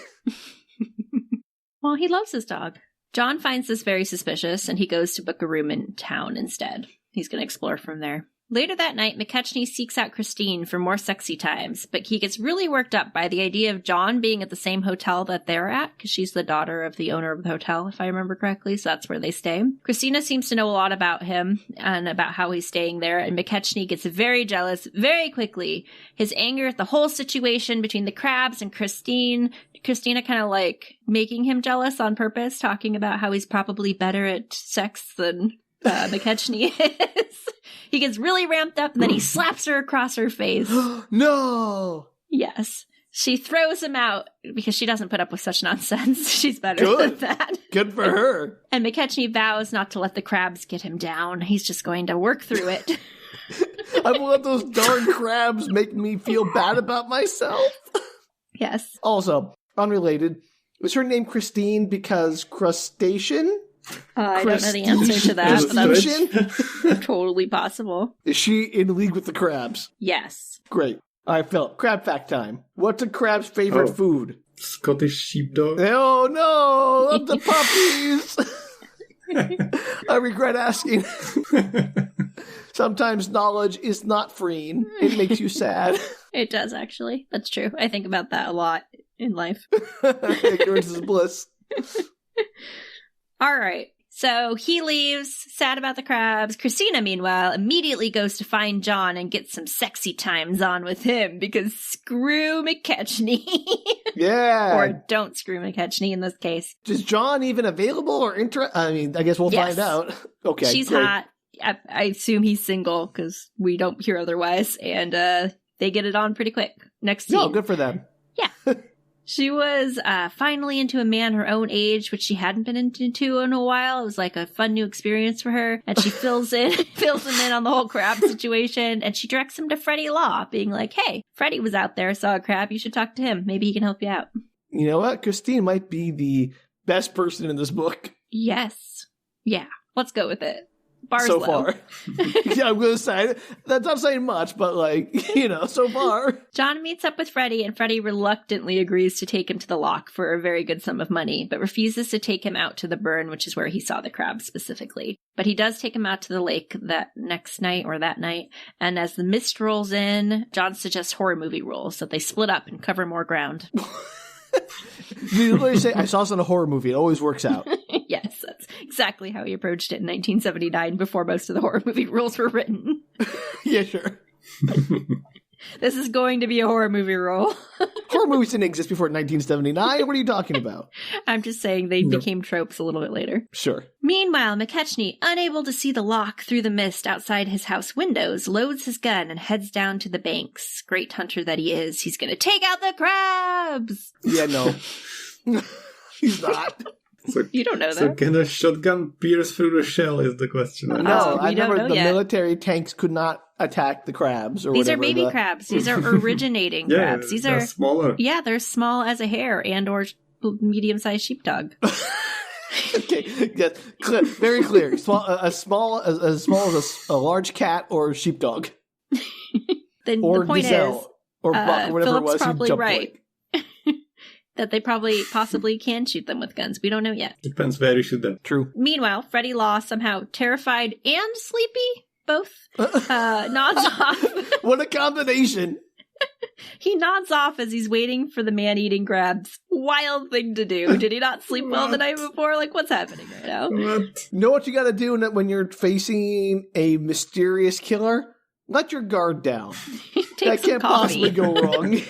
Well, he loves his dog. John finds this very suspicious, and he goes to book a room in town instead. He's going to explore from there. Later that night, McKechnie seeks out Christine for more sexy times, but he gets really worked up by the idea of John being at the same hotel that they're at, because she's the daughter of the owner of the hotel, if I remember correctly, so that's where they stay. Christina seems to know a lot about him and about how he's staying there, and McKechnie gets very jealous very quickly. His anger at the whole situation between the crabs and Christina kind of making him jealous on purpose, talking about how he's probably better at sex than McKechnie is. He gets really ramped up and then he slaps her across her face. No! Yes. She throws him out because she doesn't put up with such nonsense. She's better than that. Good for her. And McKechnie vows not to let the crabs get him down. He's just going to work through it. I won't let those darn crabs make me feel bad about myself. Yes. Also, unrelated, was her name Christine because crustacean? I don't know the answer to that, but that's totally possible. Is she in league with the crabs? Yes. Great. All right, Philip, crab fact time. What's a crab's favorite food? Scottish sheepdog. Oh, no! Love the puppies! I regret asking. Sometimes knowledge is not freeing. It makes you sad. It does, actually. That's true. I think about that a lot in life. Ignorance is bliss. All right. So he leaves, sad about the crabs. Christina, meanwhile, immediately goes to find John and get some sexy times on with him because screw McKechnie. Yeah. Or don't screw McKechnie in this case. Is John even available or I guess we'll find out. Okay. She's hot. I assume he's single because we don't hear otherwise. And they get it on pretty quick. Next scene. No, good for them. Yeah. She was finally into a man her own age, which she hadn't been into in a while. It was like a fun new experience for her. And she fills him in on the whole crab situation. And she directs him to Freddie Law, being like, hey, Freddie was out there, saw a crab. You should talk to him. Maybe he can help you out. You know what? Christine might be the best person in this book. Yes. Yeah. Let's go with it. Bar's so low. far. Yeah, I'm going to say, that's not saying much, but so far. John meets up with Freddie, and Freddie reluctantly agrees to take him to the loch for a very good sum of money, but refuses to take him out to the burn, which is where he saw the crabs specifically. But he does take him out to the lake that night, and as the mist rolls in, John suggests horror movie rules, that they split up and cover more ground. You literally say, I saw this in a horror movie. It always works out. Yes, that's exactly how he approached it in 1979 before most of the horror movie rules were written. Yeah, sure. This is going to be a horror movie rule. Horror movies didn't exist before 1979. What are you talking about? I'm just saying they became tropes a little bit later. Sure. Meanwhile, McKechnie, unable to see the loch through the mist outside his house windows, loads his gun and heads down to the banks. Great hunter that he is, he's going to take out the crabs! Yeah, no. He's not. So, you don't know that. So can a shotgun pierce through the shell is the question. No, I remember the military tanks could not attack the crabs or These whatever. are baby crabs. These are originating crabs. These are smaller. Yeah, they're small as a hare and or medium-sized sheepdog. Okay, yes, very clear. As small as a large cat or Or sheepdog. the point gazelle, is, or buck, or whatever Philip's it was. probably right. Like. That they possibly can shoot them with guns. We don't know yet. Depends where you shoot them. True. Meanwhile, Freddie Law, somehow terrified and sleepy, both, nods off. What a combination. He nods off as he's waiting for the man-eating crabs. Wild thing to do. Did he not sleep well the night before? Like, what's happening right now? What? Know what you gotta do when you're facing a mysterious killer? Let your guard down. That can't possibly go wrong.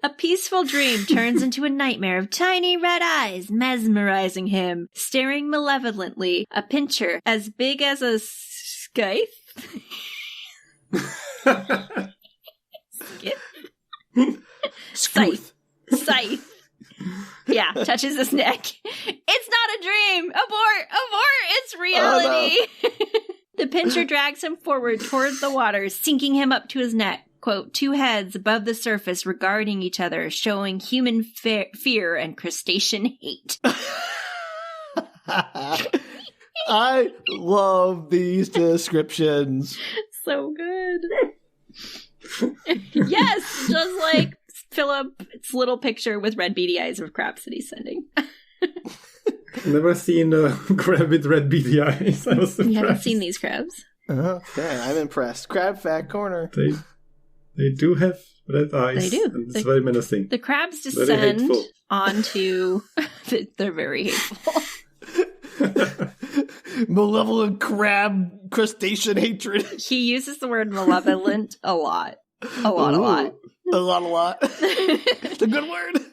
A peaceful dream turns into a nightmare of tiny red eyes mesmerizing him, staring malevolently, a pincher as big as a scythe. Scythe. Yeah, touches his neck. It's not a dream! Abort! It's reality! Oh, no. The pincher drags him forward towards the water, sinking him up to his neck. Quote, two heads above the surface regarding each other, showing human fear and crustacean hate. I love these descriptions. So good. Yes, just like Filip's little picture with red beady eyes of crabs that he's sending. Never seen a crab with red beady eyes. I was surprised. You haven't seen these crabs? Okay, I'm impressed. Crab fact corner. They do have red eyes. They do. And it's very menacing. The crabs descend onto... They're very hateful. Malevolent crab crustacean hatred. He uses the word malevolent a lot. A lot. It's a good word.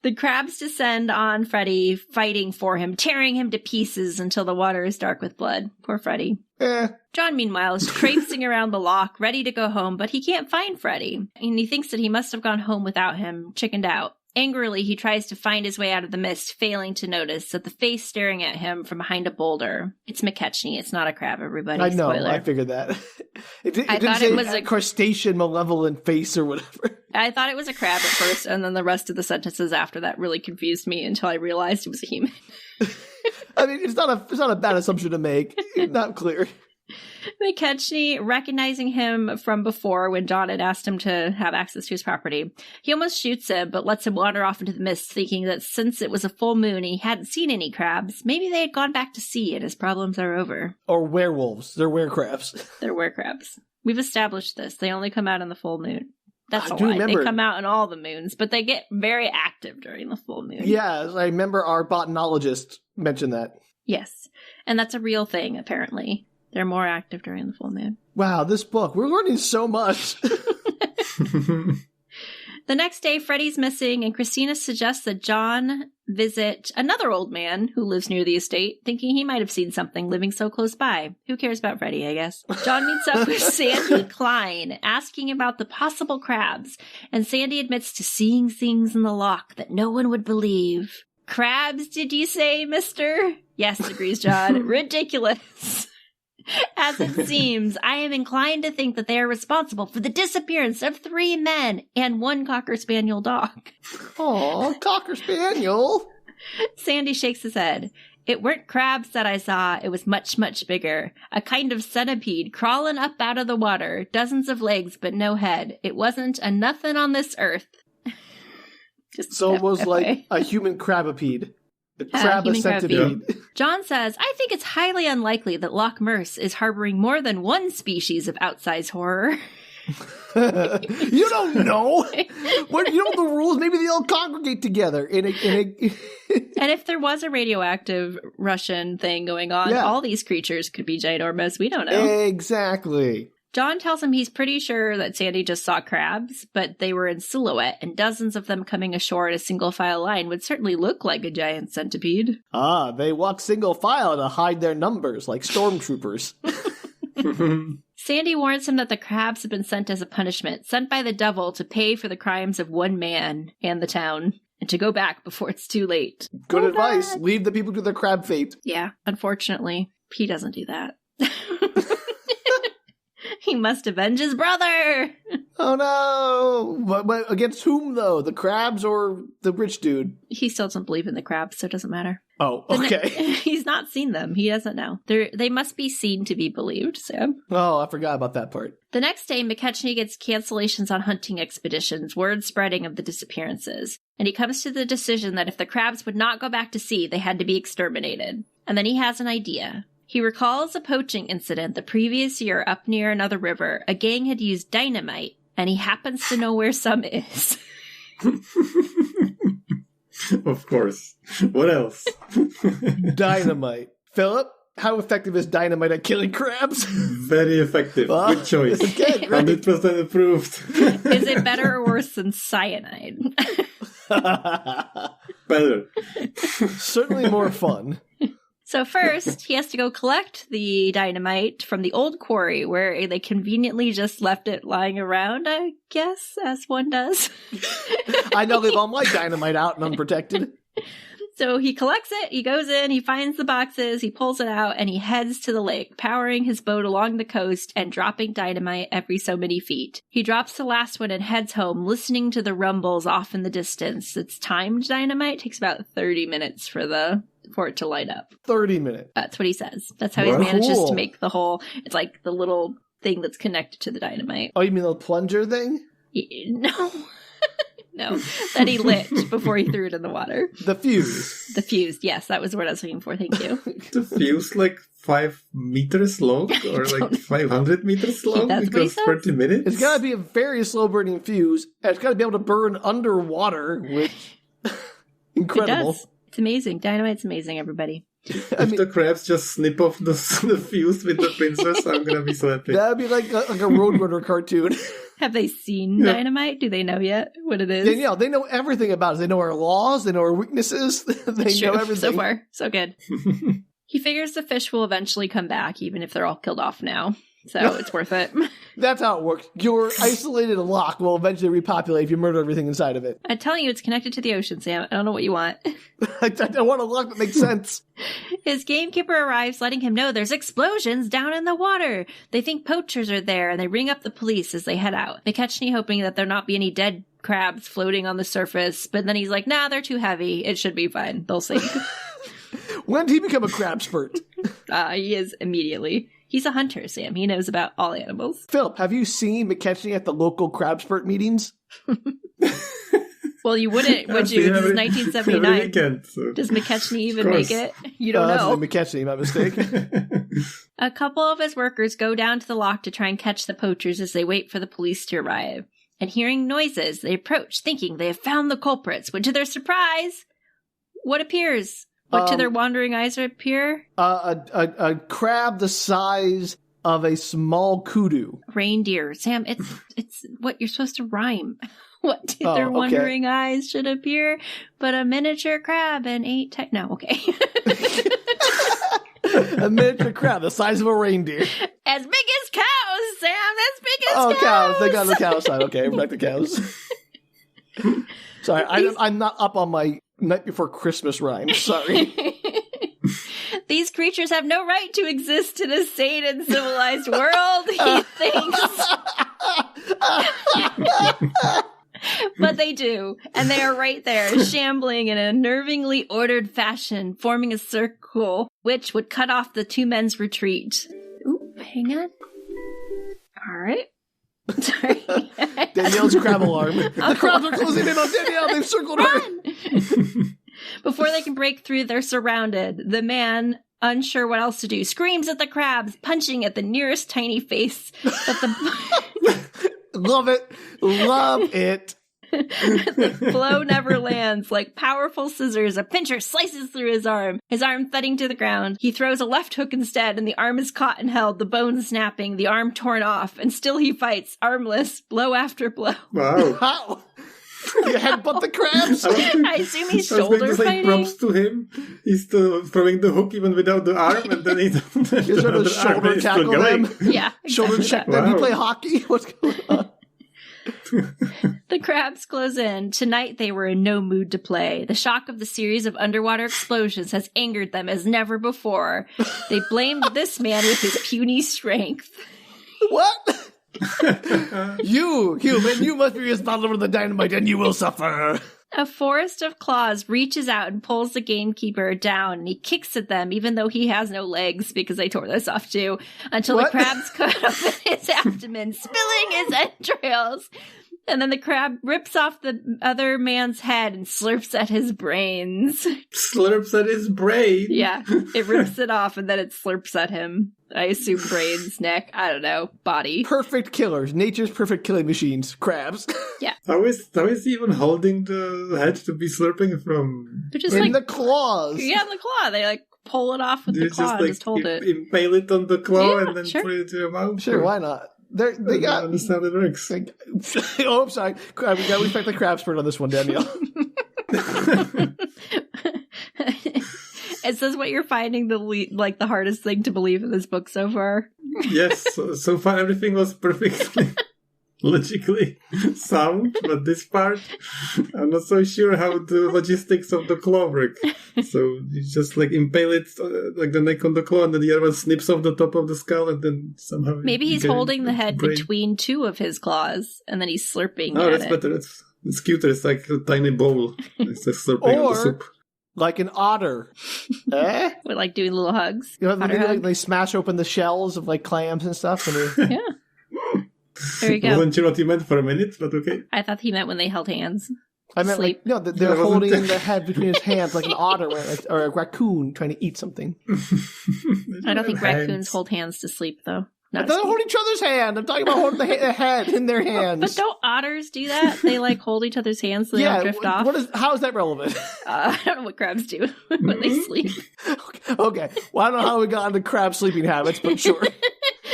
The crabs descend on Freddie, fighting for him, tearing him to pieces until the water is dark with blood. Poor Freddie. John, meanwhile, is traipsing around the loch, ready to go home, but he can't find Freddie. And he thinks that he must have gone home without him, chickened out. Angrily, he tries to find his way out of the mist, failing to notice that the face staring at him from behind a boulder. It's McKechnie. It's not a crab, everybody. I know. Spoiler. I figured that. I thought it was a crustacean malevolent face or whatever. I thought it was a crab at first, and then the rest of the sentences after that really confused me until I realized it was a human. I mean, it's not a bad assumption to make. Not clear. McKechnie, recognizing him from before when John had asked him to have access to his property, he almost shoots him, but lets him wander off into the mist, thinking that since it was a full moon and he hadn't seen any crabs, maybe they had gone back to sea and his problems are over. Or werewolves. They're werecrabs. They're werecrabs. We've established this. They only come out in the full moon. That's a lie. Remember. They come out in all the moons, but they get very active during the full moon. Yeah, I remember our botanologist mentioned that. Yes, and that's a real thing, apparently. They're more active during the full moon. Wow, this book. We're learning so much. The next day, Freddie's missing, and Christina suggests that John visit another old man who lives near the estate, thinking he might have seen something living so close by. Who cares about Freddie, I guess? John meets up with Sandy Klein, asking about the possible crabs, and Sandy admits to seeing things in the loch that no one would believe. Crabs, did you say, mister? Yes, agrees John. Ridiculous. As it seems, I am inclined to think that they are responsible for the disappearance of 3 men and 1 Cocker Spaniel dog. Aw, Cocker Spaniel. Sandy shakes his head. It weren't crabs that I saw. It was much, much bigger. A kind of centipede crawling up out of the water. Dozens of legs, but no head. It wasn't a nothing on this earth. So it was like a human crabapede. A crab centipede. John says, I think it's highly unlikely that Loch Merse is harboring more than 1 species of outsized horror. You don't know. What, you know the rules? Maybe they all congregate together in a And if there was a radioactive Russian thing going on, all these creatures could be ginormous. We don't know. Exactly. John tells him he's pretty sure that Sandy just saw crabs, but they were in silhouette, and dozens of them coming ashore in a single file line would certainly look like a giant centipede. Ah, they walk single file to hide their numbers, like stormtroopers. Sandy warns him that the crabs have been sent as a punishment, sent by the devil to pay for the crimes of 1 man and the town, and to go back before it's too late. Good advice. Leave the people to their crab fate. Yeah, unfortunately, he doesn't do that. He must avenge his brother! Oh no! But against whom, though? The crabs or the rich dude? He still doesn't believe in the crabs, so it doesn't matter. Oh, okay. He's not seen them. He doesn't know. They must be seen to be believed, Sam. Oh, I forgot about that part. The next day, McKechnie gets cancellations on hunting expeditions, word spreading of the disappearances. And he comes to the decision that if the crabs would not go back to sea, they had to be exterminated. And then he has an idea. He recalls a poaching incident the previous year up near another river. A gang had used dynamite, and he happens to know where some is. Of course. What else? Dynamite. Philip, how effective is dynamite at killing crabs? Very effective. Good choice. Okay, great. 100% approved. Is it better or worse than cyanide? Better. Certainly more fun. So first, he has to go collect the dynamite from the old quarry where they conveniently just left it lying around, I guess, as one does. I know they've all my dynamite out and unprotected. So he collects it, he goes in, he finds the boxes, he pulls it out, and he heads to the lake, powering his boat along the coast and dropping dynamite every so many feet. He drops the last one and heads home, listening to the rumbles off in the distance. It's timed dynamite. It takes about 30 minutes for it to light up. 30 minutes. That's what he says. That's how he manages to make the whole, it's like the little thing that's connected to the dynamite. Oh, you mean the plunger thing? No. No, that he lit before he threw it in the water. The fuse. The fuse, yes, that was the word I was looking for, thank you. The fuse like 5 meters long or like 500 meters long? That's because 30 minutes? It's got to be a very slow burning fuse, and it's got to be able to burn underwater, which incredible. It does. It's amazing. Dynamite's amazing, everybody. If the crabs just snip off the fuse with the pincers, I'm gonna be so happy. That'd be like a Roadrunner cartoon. Have they seen Dynamite? Do they know yet what it is? Danielle, they know everything about us. They know our laws. They know our weaknesses. They know everything. So far, so good. He figures the fish will eventually come back, even if they're all killed off now. So it's worth it. That's how it works. Your isolated loch will eventually repopulate if you murder everything inside of it. I'm telling you, it's connected to the ocean, Sam. I don't know what you want. I want a loch that makes sense. His gamekeeper arrives, letting him know there's explosions down in the water. They think poachers are there, and they ring up the police as they head out. McKechnie hoping that there not be any dead crabs floating on the surface, but then he's like, nah, they're too heavy. It should be fine. They'll sink. When did he become a crab spurt? He is immediately. He's a hunter, Sam. He knows about all animals. Philip, have you seen McKechnie at the local crab spurt meetings? Well, you wouldn't, would you? This is 1979. Weekend, so. Does McKechnie even make it? You don't know. McKechnie, my mistake. A couple of his workers go down to the loch to try and catch the poachers as they wait for the police to arrive. And hearing noises, they approach, thinking they have found the culprits, when to their surprise, what appears? What to their wandering eyes appear? A crab the size of a small kudu. Reindeer. Sam, it's what you're supposed to rhyme. What do their wondering eyes should appear but a miniature crab and 8 No, okay. A miniature crab the size of a reindeer. As big as cows, Sam! As big as cows! Oh, cows. They got the cow side. Okay, back to cows. Sorry, I'm not up on my night before Christmas rhyme. Sorry. These creatures have no right to exist in a sane and civilized world, he thinks. But they do, and they are right there, shambling in a nervingly ordered fashion, forming a circle, which would cut off the 2 men's retreat. Ooh, hang on. All right. Sorry. Danielle's crab alarm. The crabs are closing in on Danielle. They've circled her. Before they can break through, they're surrounded. The man, unsure what else to do, screams at the crabs, punching at the nearest tiny face. But Love it. Love it. the blow never lands. Like powerful scissors, a pincher slices through his arm thudding to the ground. He throws a left hook instead, and the arm is caught and held, the bones snapping, the arm torn off, and still he fights, armless, blow after blow. Wow. How? You headbutt the crabs? I assume he's shoulder fighting. Props to him. He's still throwing the hook even without the arm, and then he's sort of shoulder tackle them. Yeah. Shoulder check them. You play hockey? What's going on? The crabs close in. Tonight they were in no mood to play. The shock of the series of underwater explosions has angered them as never before. They blamed this man with his puny strength. What? You, human, you must be responsible for the dynamite and you will suffer. A forest of claws reaches out and pulls the gamekeeper down, and he kicks at them even though he has no legs, because I tore this off too, until the crabs cut open his abdomen, spilling his entrails. And then the crab rips off the other man's head and slurps at his brains. Slurps at his brain? Yeah, it rips it off and then it slurps at him. I assume brains, neck, I don't know, body. Perfect killers. Nature's perfect killing machines. Crabs. Yeah. How is he even holding the head to be slurping from? Just in the claws. Yeah, in the claw. They like pull it off with the claw and just hold it. Impale it on the claw and then sure. put it into your mouth? Sure, why not? They got. I understand it works. Oh, I'm sorry. We got to respect the crab spirit on this one, Danielle. Is this what you're finding the hardest thing to believe in this book so far? Yes, so far everything was perfectly logically sound, but this part, I'm not so sure how the logistics of the claw work. So you just impale it, like the neck on the claw, and then the other one snips off the top of the skull, and then somehow... Maybe he's holding the head between 2 of his claws, and then he's slurping at that's it. Better. It's cuter. It's like a tiny bowl. It's like slurping on the soup. Like an otter. Eh? With doing little hugs. You know, they smash open the shells of clams and stuff. Yeah. There you go. Wasn't sure what you meant for a minute, but okay. I thought he meant when they held hands. I meant they're holding the head between his hands like an otter or a raccoon trying to eat something. I don't think raccoons hold hands to sleep, though. They don't hold each other's hand. I'm talking about holding the head in their hands. But don't otters do that? They hold each other's hands so they don't drift off? How is that relevant? I don't know what crabs do when they sleep. Okay. Well, I don't know how we got into crab sleeping habits, but sure.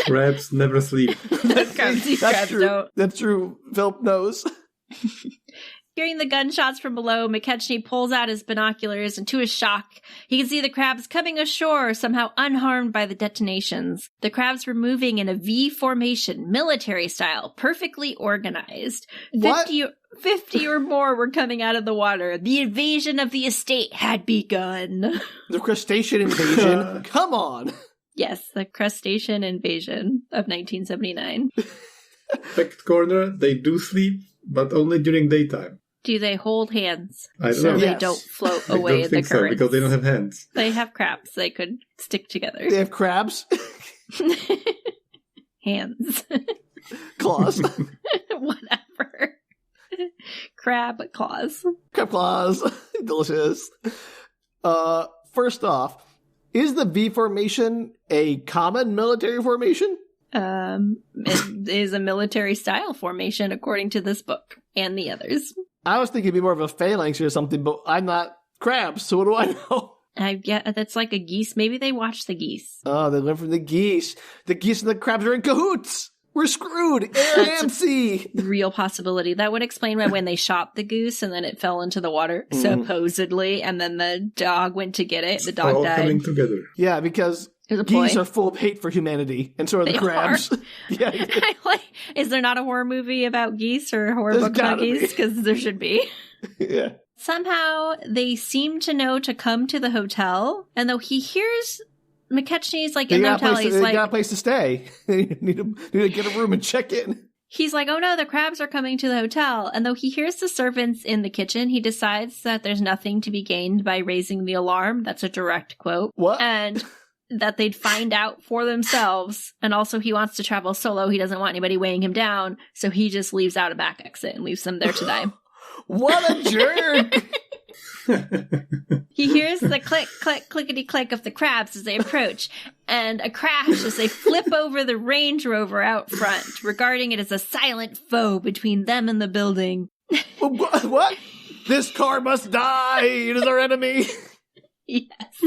Crabs never sleep. Crabs don't. That's true. Filip knows. Hearing the gunshots from below, McKechnie pulls out his binoculars, and to his shock, he can see the crabs coming ashore, somehow unharmed by the detonations. The crabs were moving in a V formation, military style, perfectly organized. What? 50 or more were coming out of the water. The invasion of the estate had begun. The crustacean invasion? Come on! Yes, the crustacean invasion of 1979. Fact corner, they do sleep, but only during daytime. Do they hold hands I don't so know. they Yes. don't float away in the currents? So, because they don't have hands. They have crabs. They could stick together. They have crabs? Hands. Claws. Whatever. Crab claws. Crab claws. Delicious. First off, is the V formation a common military formation? It is a military style formation according to this book and the others. I was thinking it'd be more of a phalanx or something, but I'm not crabs, so what do I know? That's like a geese. Maybe they watch the geese. Oh, they learn from the geese. The geese and the crabs are in cahoots. We're screwed. Air and sea. Real possibility. That would explain why when they shot the goose and then it fell into the water, supposedly, and then the dog went to get it. The dog all died. coming together. Yeah, because geese are full of hate for humanity, and so are the crabs. Yeah. Is there not a horror movie about geese or a horror book about geese? Because there should be. Yeah. Somehow they seem to know to come to the hotel, and though he hears McKechnie's like in the hotel, he's like, got a place to stay. They need to get a room and check in. He's like, oh no, the crabs are coming to the hotel. And though he hears the servants in the kitchen, he decides that there's nothing to be gained by raising the alarm. That's a direct quote. What? And that they'd find out for themselves. And also he wants to travel solo. He doesn't want anybody weighing him down. So he just leaves out a back exit and leaves them there to die. What a jerk! He hears the click, click, clickety click of the crabs as they approach, and a crash as they flip over the Range Rover out front, regarding it as a silent foe between them and the building. What? This car must die! It is our enemy! Yes.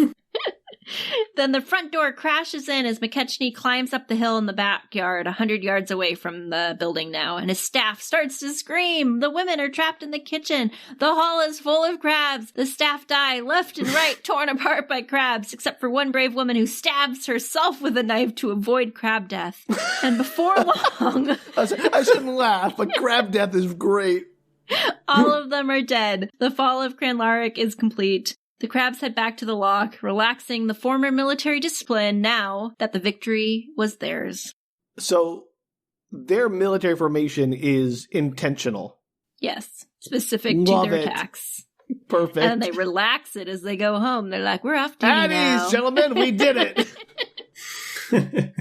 Then the front door crashes in as McKechnie climbs up the hill in the backyard, 100 yards away from the building now, and his staff starts to scream. The women are trapped in the kitchen. The hall is full of crabs. The staff die left and right, torn apart by crabs, except for one brave woman who stabs herself with a knife to avoid crab death. And before long... I shouldn't laugh, but crab death is great. All of them are dead. The fall of Cranlarrick is complete. The crabs head back to the loch, relaxing the former military discipline now that the victory was theirs. So, their military formation is intentional. Yes, specific to their attacks. Perfect. And they relax it as they go home. They're like, we're off duty now. At ease, gentlemen, we did it.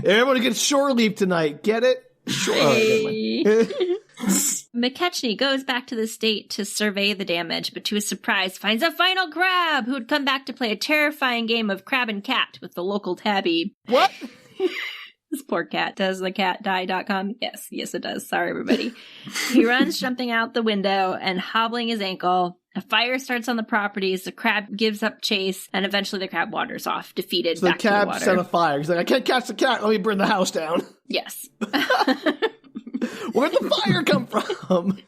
Everybody gets shore leave tonight. Get it? Sure. Hey. McKechnie goes back to the state to survey the damage, but to his surprise finds a final crab who had come back to play a terrifying game of crab and cat with the local tabby. What? This poor cat. Does the cat die.com? Yes, it does. Sorry, everybody. He runs jumping out the window and hobbling his ankle. A fire starts on the property as the crab gives up chase, and eventually the crab wanders off, defeated back to the water. So the cat set a fire. He's like, I can't catch the cat. Let me burn the house down. Yes. Where'd the fire come from?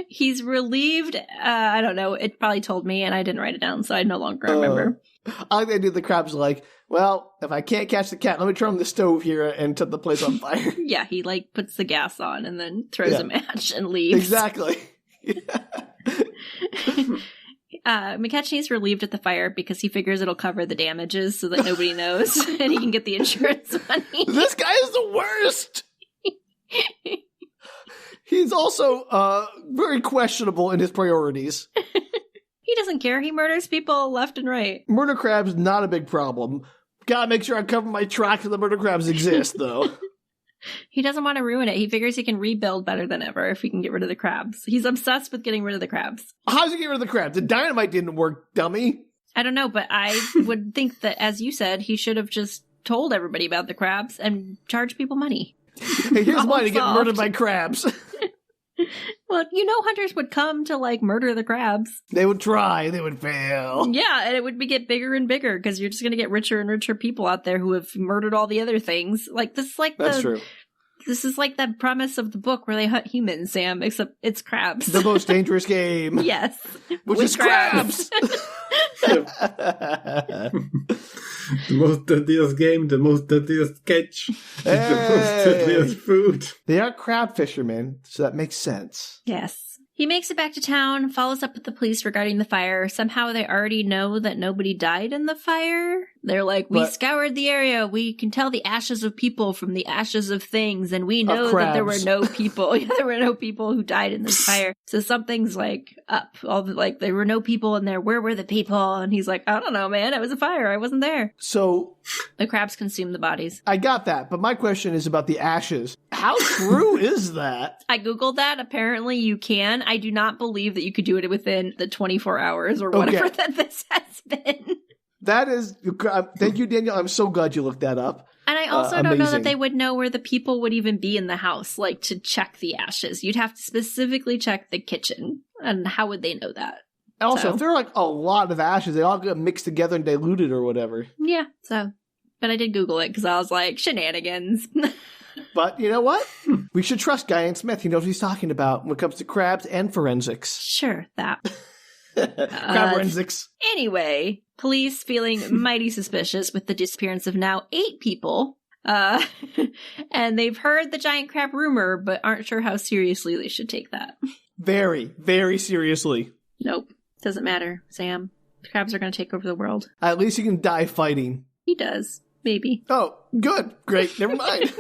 He's relieved. I don't know. It probably told me, and I didn't write it down, so I no longer remember. I think they did. The crab's like, well, if I can't catch the cat, let me turn on the stove here and set the place on fire. Yeah, he puts the gas on and then throws a match and leaves. Exactly. McKechnie's relieved at the fire because he figures it'll cover the damages so that nobody knows and he can get the insurance money. This guy is the worst! He's also very questionable in his priorities. He doesn't care. He murders people left and right. Murder crabs, not a big problem. Gotta make sure I cover my tracks if the murder crabs exist, though. He doesn't want to ruin it. He figures he can rebuild better than ever if he can get rid of the crabs. He's obsessed with getting rid of the crabs. How does he get rid of the crabs? The dynamite didn't work, dummy. I don't know, but I would think that, as you said, he should have just told everybody about the crabs and charged people money. Hey, here's money to get murdered by crabs. Well, hunters would come to, murder the crabs. They would try. They would fail. Yeah, and it would get bigger and bigger because you're just going to get richer and richer people out there who have murdered all the other things. That's true. This is like the premise of the book where they hunt humans, Sam, except it's crabs. The most dangerous game. Yes. Which is crabs. The most deadliest game, the most deadliest catch, the most deadliest food. They are crab fishermen, so that makes sense. Yes. He makes it back to town, follows up with the police regarding the fire. Somehow they already know that nobody died in the fire. They're like, we scoured the area. We can tell the ashes of people from the ashes of things. And we know that there were no people. There were no people who died in this fire. So something's up. There were no people in there. Where were the people? And he's like, I don't know, man. It was a fire. I wasn't there. So the crabs consumed the bodies. I got that. But my question is about the ashes. How true is that? I Googled that. Apparently you can. I do not believe that you could do it within the 24 hours or whatever that this has been. That is, thank you, Danielle. I'm so glad you looked that up. And I also don't know that they would know where the people would even be in the house, to check the ashes. You'd have to specifically check the kitchen. And how would they know that? Also, if there are a lot of ashes, they all get mixed together and diluted or whatever. Yeah, but I did Google it because I was like, shenanigans. But you know what? We should trust Guy Smith. He knows what he's talking about when it comes to crabs and forensics. Sure, that. Crab forensics. Anyway, police feeling mighty suspicious with the disappearance of now 8 people. And they've heard the giant crab rumor, but aren't sure how seriously they should take that. Very, very seriously. Nope. Doesn't matter, Sam. The crabs are going to take over the world. At least he can die fighting. He does. Maybe. Oh, good. Great. Never mind.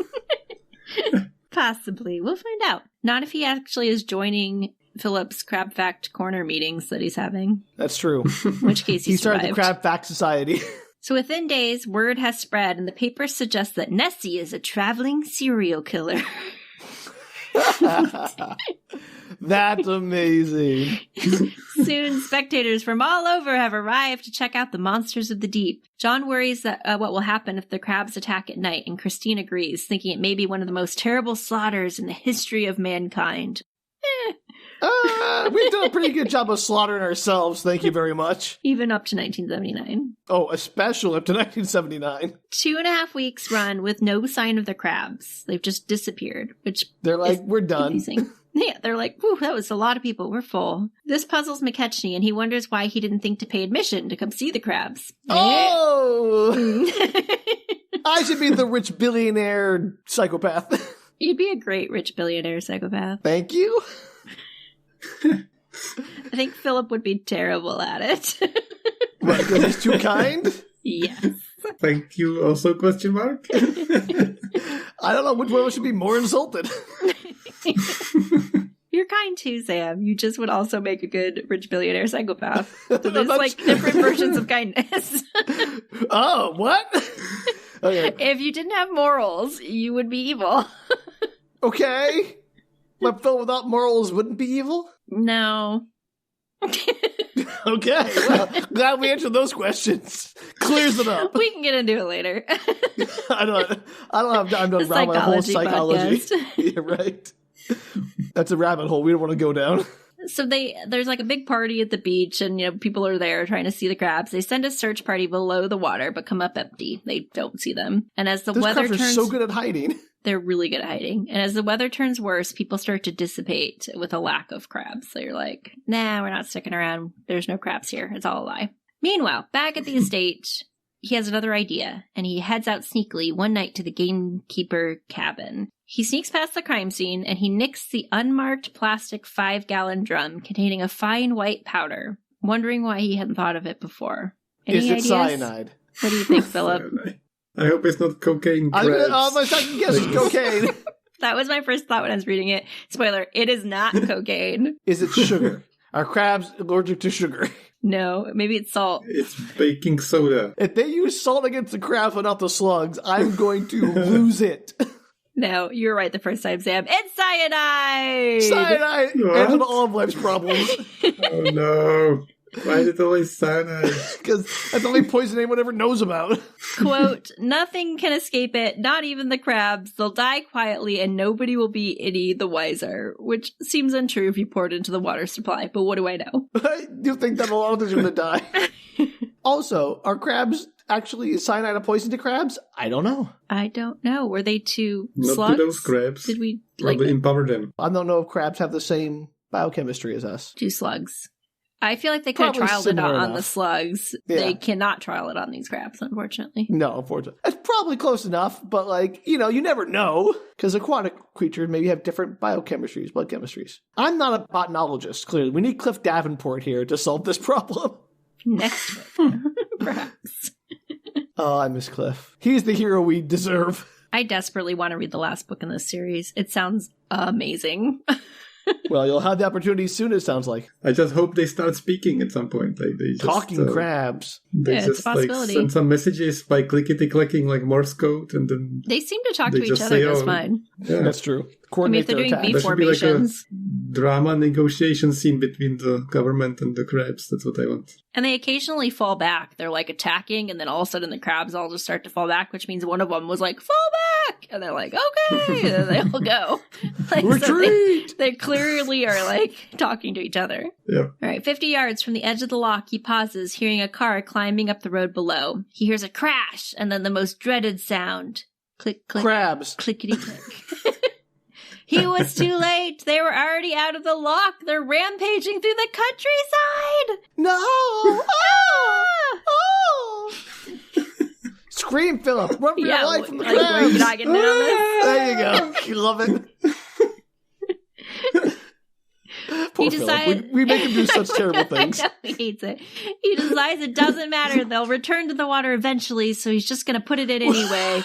Possibly. We'll find out. Not if he actually is joining Filip's Crab Fact Corner meetings that he's having. That's true. In which case he started the Crab Fact Society. So within days, word has spread, and the papers suggest that Nessie is a traveling serial killer. That's amazing. Soon, spectators from all over have arrived to check out the monsters of the deep. John worries that what will happen if the crabs attack at night, and Christine agrees, thinking it may be one of the most terrible slaughters in the history of mankind. We've done a pretty good job of slaughtering ourselves, thank you very much. Even up to 1979. Oh, especially up to 1979. 2.5 weeks run with no sign of the crabs. They've just disappeared, which they're like, we're done. Amazing. Yeah, they're like, whew, that was a lot of people. We're full. This puzzles McKechnie, and he wonders why he didn't think to pay admission to come see the crabs. Oh! I should be the rich billionaire psychopath. You'd be a great rich billionaire psychopath. Thank you. I think Filip would be terrible at it. What, because he's too kind? Yes. Thank you also, question mark? I don't know which one should be more insulted. You're kind too, Sam. You just would also make a good rich billionaire psychopath. So there's like different versions of kindness. Oh, what? Okay. If you didn't have morals, you would be evil. Okay. But Phil without morals wouldn't be evil? No. Okay, well, glad we answered those questions. Clears it up. We can get into it later. I don't have time to unravel my whole psychology. Yeah, right. That's a rabbit hole we don't want to go down. So there's like a big party at the beach, and people are there trying to see the crabs. They send a search party below the water, but come up empty. They don't see them. And as the weather turns, crabs are so good at hiding. They're really good at hiding. And as the weather turns worse, people start to dissipate with a lack of crabs. So you're like, nah, we're not sticking around. There's no crabs here. It's all a lie. Meanwhile, back at the estate, he has another idea, and he heads out sneakily one night to the gamekeeper cabin. He sneaks past the crime scene, and he nicks the unmarked plastic 5-gallon drum containing a fine white powder, wondering why he hadn't thought of it before. Any ideas? Cyanide? What do you think, Filip? I hope it's not cocaine. My second guess is cocaine. That was my first thought when I was reading it. Spoiler, it is not cocaine. Is it sugar? Are crabs allergic to sugar? No, maybe it's salt. It's baking soda. If they use salt against the crabs but not the slugs, I'm going to lose it. No, you're right the first time, Sam. It's cyanide! Cyanide! What? Ends with all of life's problems. Oh no. Why is it always cyanide? Because that's the only poison anyone ever knows about. Quote, nothing can escape it, not even the crabs. They'll die quietly and nobody will be any the wiser. Which seems untrue if you pour it into the water supply, but what do I know? You think that a lot of them are going to die. Also, are crabs actually, is cyanide a poison to crabs? I don't know. I don't know. Were they two Not slugs? to those crabs. Did we Probably empower them. I don't know if crabs have the same biochemistry as us. two slugs? I feel like they could have Probably trialed it similar on enough. the slugs. Yeah. They cannot trial it on these crabs, unfortunately. No, unfortunately. It's probably close enough, but you never know. Because aquatic creatures maybe have different biochemistries, blood chemistries. I'm not a botanologist, clearly. We need Cliff Davenport here to solve this problem. Next week, perhaps. Oh, I miss Cliff. He's the hero we deserve. I desperately want to read the last book in this series. It sounds amazing. Well, you'll have the opportunity soon, it sounds like. I just hope they start speaking at some point. Like they just, Talking crabs. They Yeah, it's just a possibility. send some messages by clickety clicking like Morse code, and then They seem to talk They to each just other say, just "Oh, fine. yeah. That's true. I mean, Coordinate if they're their doing attacks. V There should be like a formations. drama negotiation scene between the government and the crabs. That's what I want. And they occasionally fall back. They're like attacking, and then all of a sudden the crabs all just start to fall back, which means one of them was like, fall back! And they're like, okay! And then they all go. Retreat! So they clearly are like talking to each other. Yeah. All right, 50 yards from the edge of the loch, he pauses, hearing a car climbing up the road below. He hears a crash, and then the most dreaded sound. Click, click, Crabs. clickety, click. He was too late. They were already out of the loch. They're rampaging through the countryside. No! Oh! Oh! Scream, Filip. Run for your life from the crabs. We're not getting in on this. There you go. You love it. Poor Filip. We make him do such terrible things. I know, he hates it. He decides it doesn't matter. They'll return to the water eventually, so he's just going to put it in anyway.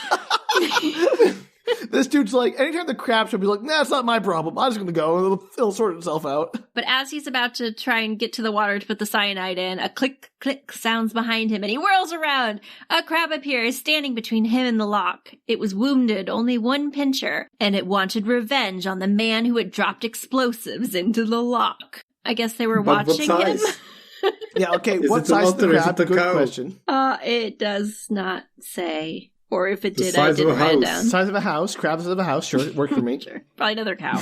This dude's like, anytime the crab should be like, nah, it's not my problem. I'm just going to go. It'll sort itself out. But as he's about to try and get to the water to put the cyanide in, a click, click sounds behind him, and he whirls around. A crab appears, standing between him and the loch. It was wounded, only one pincher, and it wanted revenge on the man who had dropped explosives into the loch. I guess they were watching him. Yeah, okay, what size is the crab? Good question. It does not say. Or if it did, I didn't write it down. Size of a house, crab size of a house, sure, it worked for me. Sure. Probably another cow.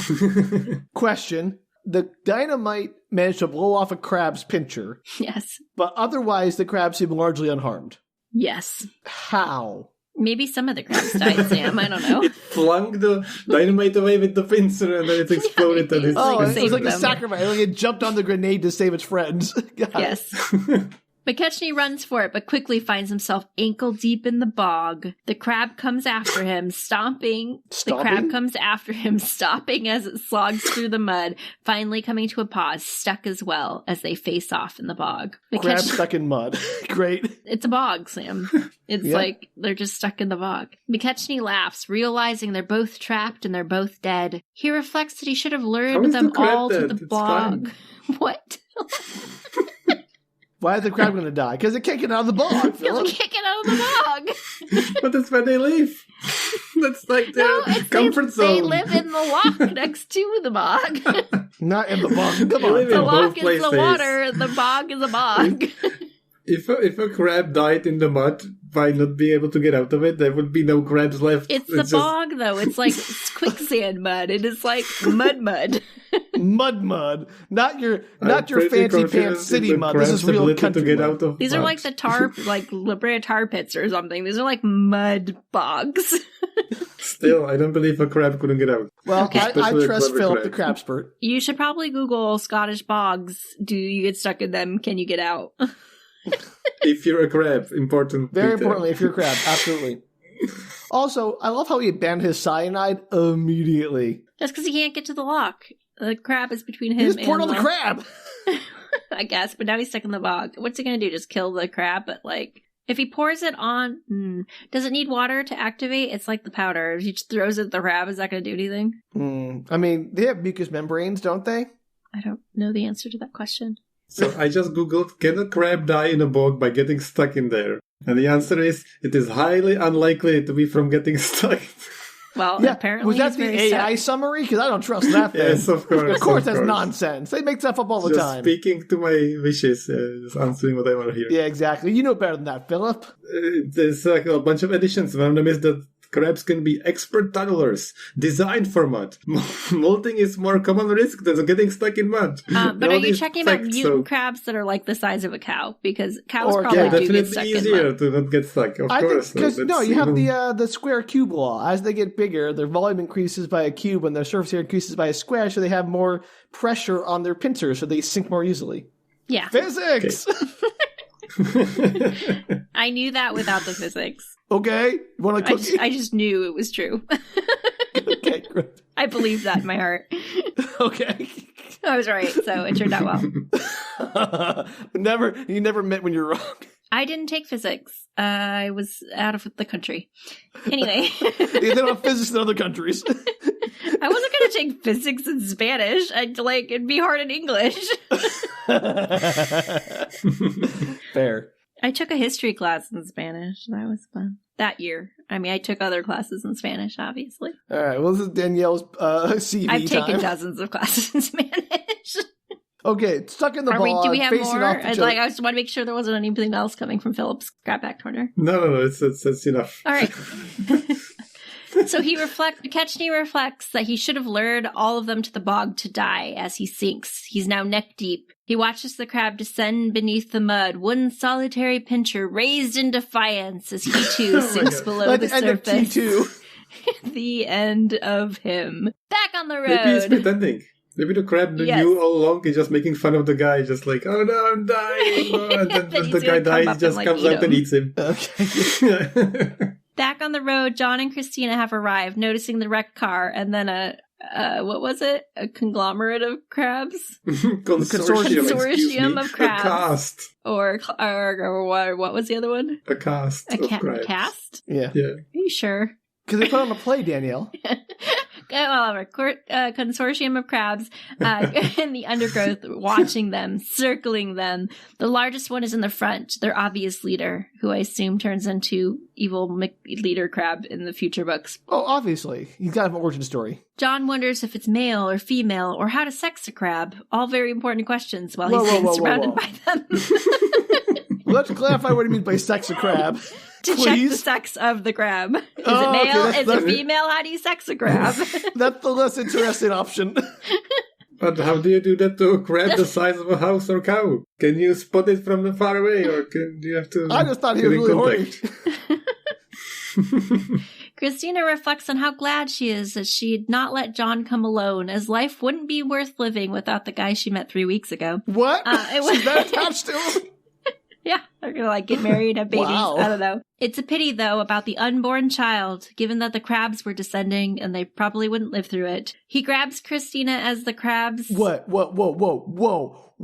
Question. The dynamite managed to blow off a crab's pincher. Yes. But otherwise, the crab seemed largely unharmed. Yes. How? Maybe some of the crabs died, Sam. I don't know. It flung the dynamite away with the pincer and then it exploded on his it was like a sacrifice. Like it jumped on the grenade to save its friends. Yes. McKechnie runs for it, but quickly finds himself ankle deep in the bog. The crab comes after him, stomping. The crab comes after him, stopping as it slogs through the mud, finally coming to a pause, stuck as well as they face off in the bog. Crab stuck in mud. Great. It's a bog, Sam. It's like they're just stuck in the bog. McKechnie laughs, realizing they're both trapped and they're both dead. He reflects that he should have lured them all to the bog. What? Why is the crab going to die? Because it can't get out of the bog, Filip. Because it can't get out of the bog. But that's where they live. That's like their comfort zone. They live in the loch next to the bog. Not in the bog. Come on. The loch is the water. The bog is a bog. If a crab died in the mud by not being able to get out of it, there would be no crabs left. It's the bog, though. It's like quicksand mud. It is like mud. Mud. Not your fancy pants city mud. This is real country mud. These are like the tar, like La Brea tar pits or something. These are like mud bogs. Still, I don't believe a crab couldn't get out. Well, okay. I trust Filip, the crab spurt. You should probably Google Scottish bogs. Do you get stuck in them? Can you get out? If you're a crab, important. Very importantly, if you're a crab, absolutely. Also, I love how he abandoned his cyanide immediately. That's because he can't get to the loch. The crab is between him and the poured on the crab. I guess, but now he's stuck in the bog. What's he going to do? Just kill the crab? But like, if he pours it on, does it need water to activate? It's like the powder. If he just throws it at the crab, is that going to do anything? I mean, they have mucous membranes, don't they? I don't know the answer to that question. So I just Googled, can a crab die in a bog by getting stuck in there? And the answer is, it is highly unlikely to be from getting stuck. Well, apparently was that the AI summary? Because I don't trust that thing. Yes, of course. Of course, that's nonsense. They make stuff up all the time. Speaking to my wishes, just answering what I want to hear. Yeah, exactly. You know better than that, Filip. There's like a bunch of additions. One of them is that crabs can be expert tunnelers, designed for mud. Molting is more common risk than getting stuck in mud. But are you checking about mutant crabs that are like the size of a cow? Because cows probably do get stuck in mud. It's easier to not get stuck, of course. Because you have the square cube law. As they get bigger, their volume increases by a cube and their surface area increases by a square, so they have more pressure on their pincers, so they sink more easily. Yeah. Physics! I knew that without the physics. Okay. You want a cookie? I just knew it was true. Okay, great. I believed that in my heart. Okay. I was right, so it turned out well. You never admit when you're wrong. I didn't take physics. I was out of the country. Anyway. They don't have physics in other countries. I wasn't going to take physics in Spanish. It'd be hard in English. Fair. I took a history class in Spanish. That was fun. That year. I mean, I took other classes in Spanish, obviously. All right. Well, this is Danielle's CV I've taken dozens of classes in Spanish. Okay, stuck in the bog. Do we have more? I just want to make sure there wasn't anything else coming from Filip's scrapback corner. No, it's enough. All right. So McKechnie reflects that he should have lured all of them to the bog to die as he sinks. He's now neck deep. He watches the crab descend beneath the mud, one solitary pincher raised in defiance as he too sinks below the surface. The end of him. Back on the road. Maybe he's pretending. Maybe the crab knew all along. He's just making fun of the guy, just like, oh no, I'm dying. Oh, and then the guy dies, he just comes out and eats him. Okay. Back on the road, John and Christina have arrived, noticing the wrecked car, and then what was it? A conglomerate of crabs? Consortium of crabs. A cast. Or what was the other one? A cast. A cast? Yeah. Yeah. Are you sure? Because they put on a play, Danielle. Well, consortium of crabs in the undergrowth, watching them, circling them. The largest one is in the front, their obvious leader, who I assume turns into evil leader crab in the future books. Oh, obviously. He's got an origin story. John wonders if it's male or female, or how to sex a crab. All very important questions while he's surrounded by them. Let's clarify what he means by sex a crab. To check the sex of the crab. Is it male? Is it female? How do you sex a crab? That's the less interesting option. But how do you do that to a crab the size of a house or cow? Can you spot it from far away, or do you have to... I just thought he was really horny. Christina reflects on how glad she is that she had not let John come alone, as life wouldn't be worth living without the guy she met 3 weeks ago. What? She's not attached to him? Yeah, they're gonna get married, have babies. Wow. I don't know. It's a pity, though, about the unborn child, given that the crabs were descending and they probably wouldn't live through it. He grabs Christina as the crabs... What? Whoa.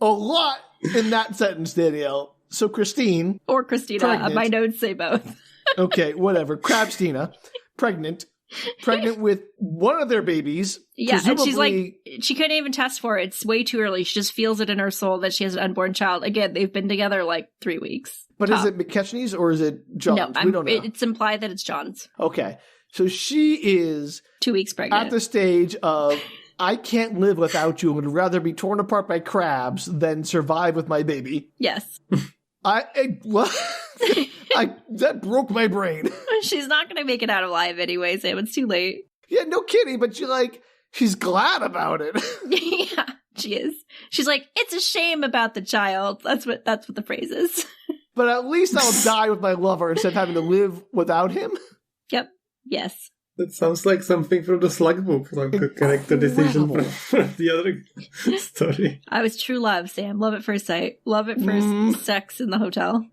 A lot in that sentence, Danielle. So Christine... Or Christina. Pregnant. My notes say both. Okay, whatever. Crabstina, pregnant with one of their babies. Yeah, and she's like, she couldn't even test for it. It's way too early. She just feels it in her soul that she has an unborn child. Again, they've been together like 3 weeks. But is it McKechnie's or is it John's? No, we don't know. It's implied that it's John's. Okay, so she is 2 weeks pregnant. at the stage of, I can't live without you and would rather be torn apart by crabs than survive with my baby. Yes. What? That broke my brain. She's not going to make it out alive anyway, Sam. It's too late. Yeah, no kidding, but she's glad about it. Yeah, she is. She's like, it's a shame about the child. That's what the phrase is. But at least I'll die with my lover instead of having to live without him. Yep. Yes. That sounds like something from the Slug book, like a character decision from the other story. I was true love, Sam. Love at first sight. Love at first sex in the hotel.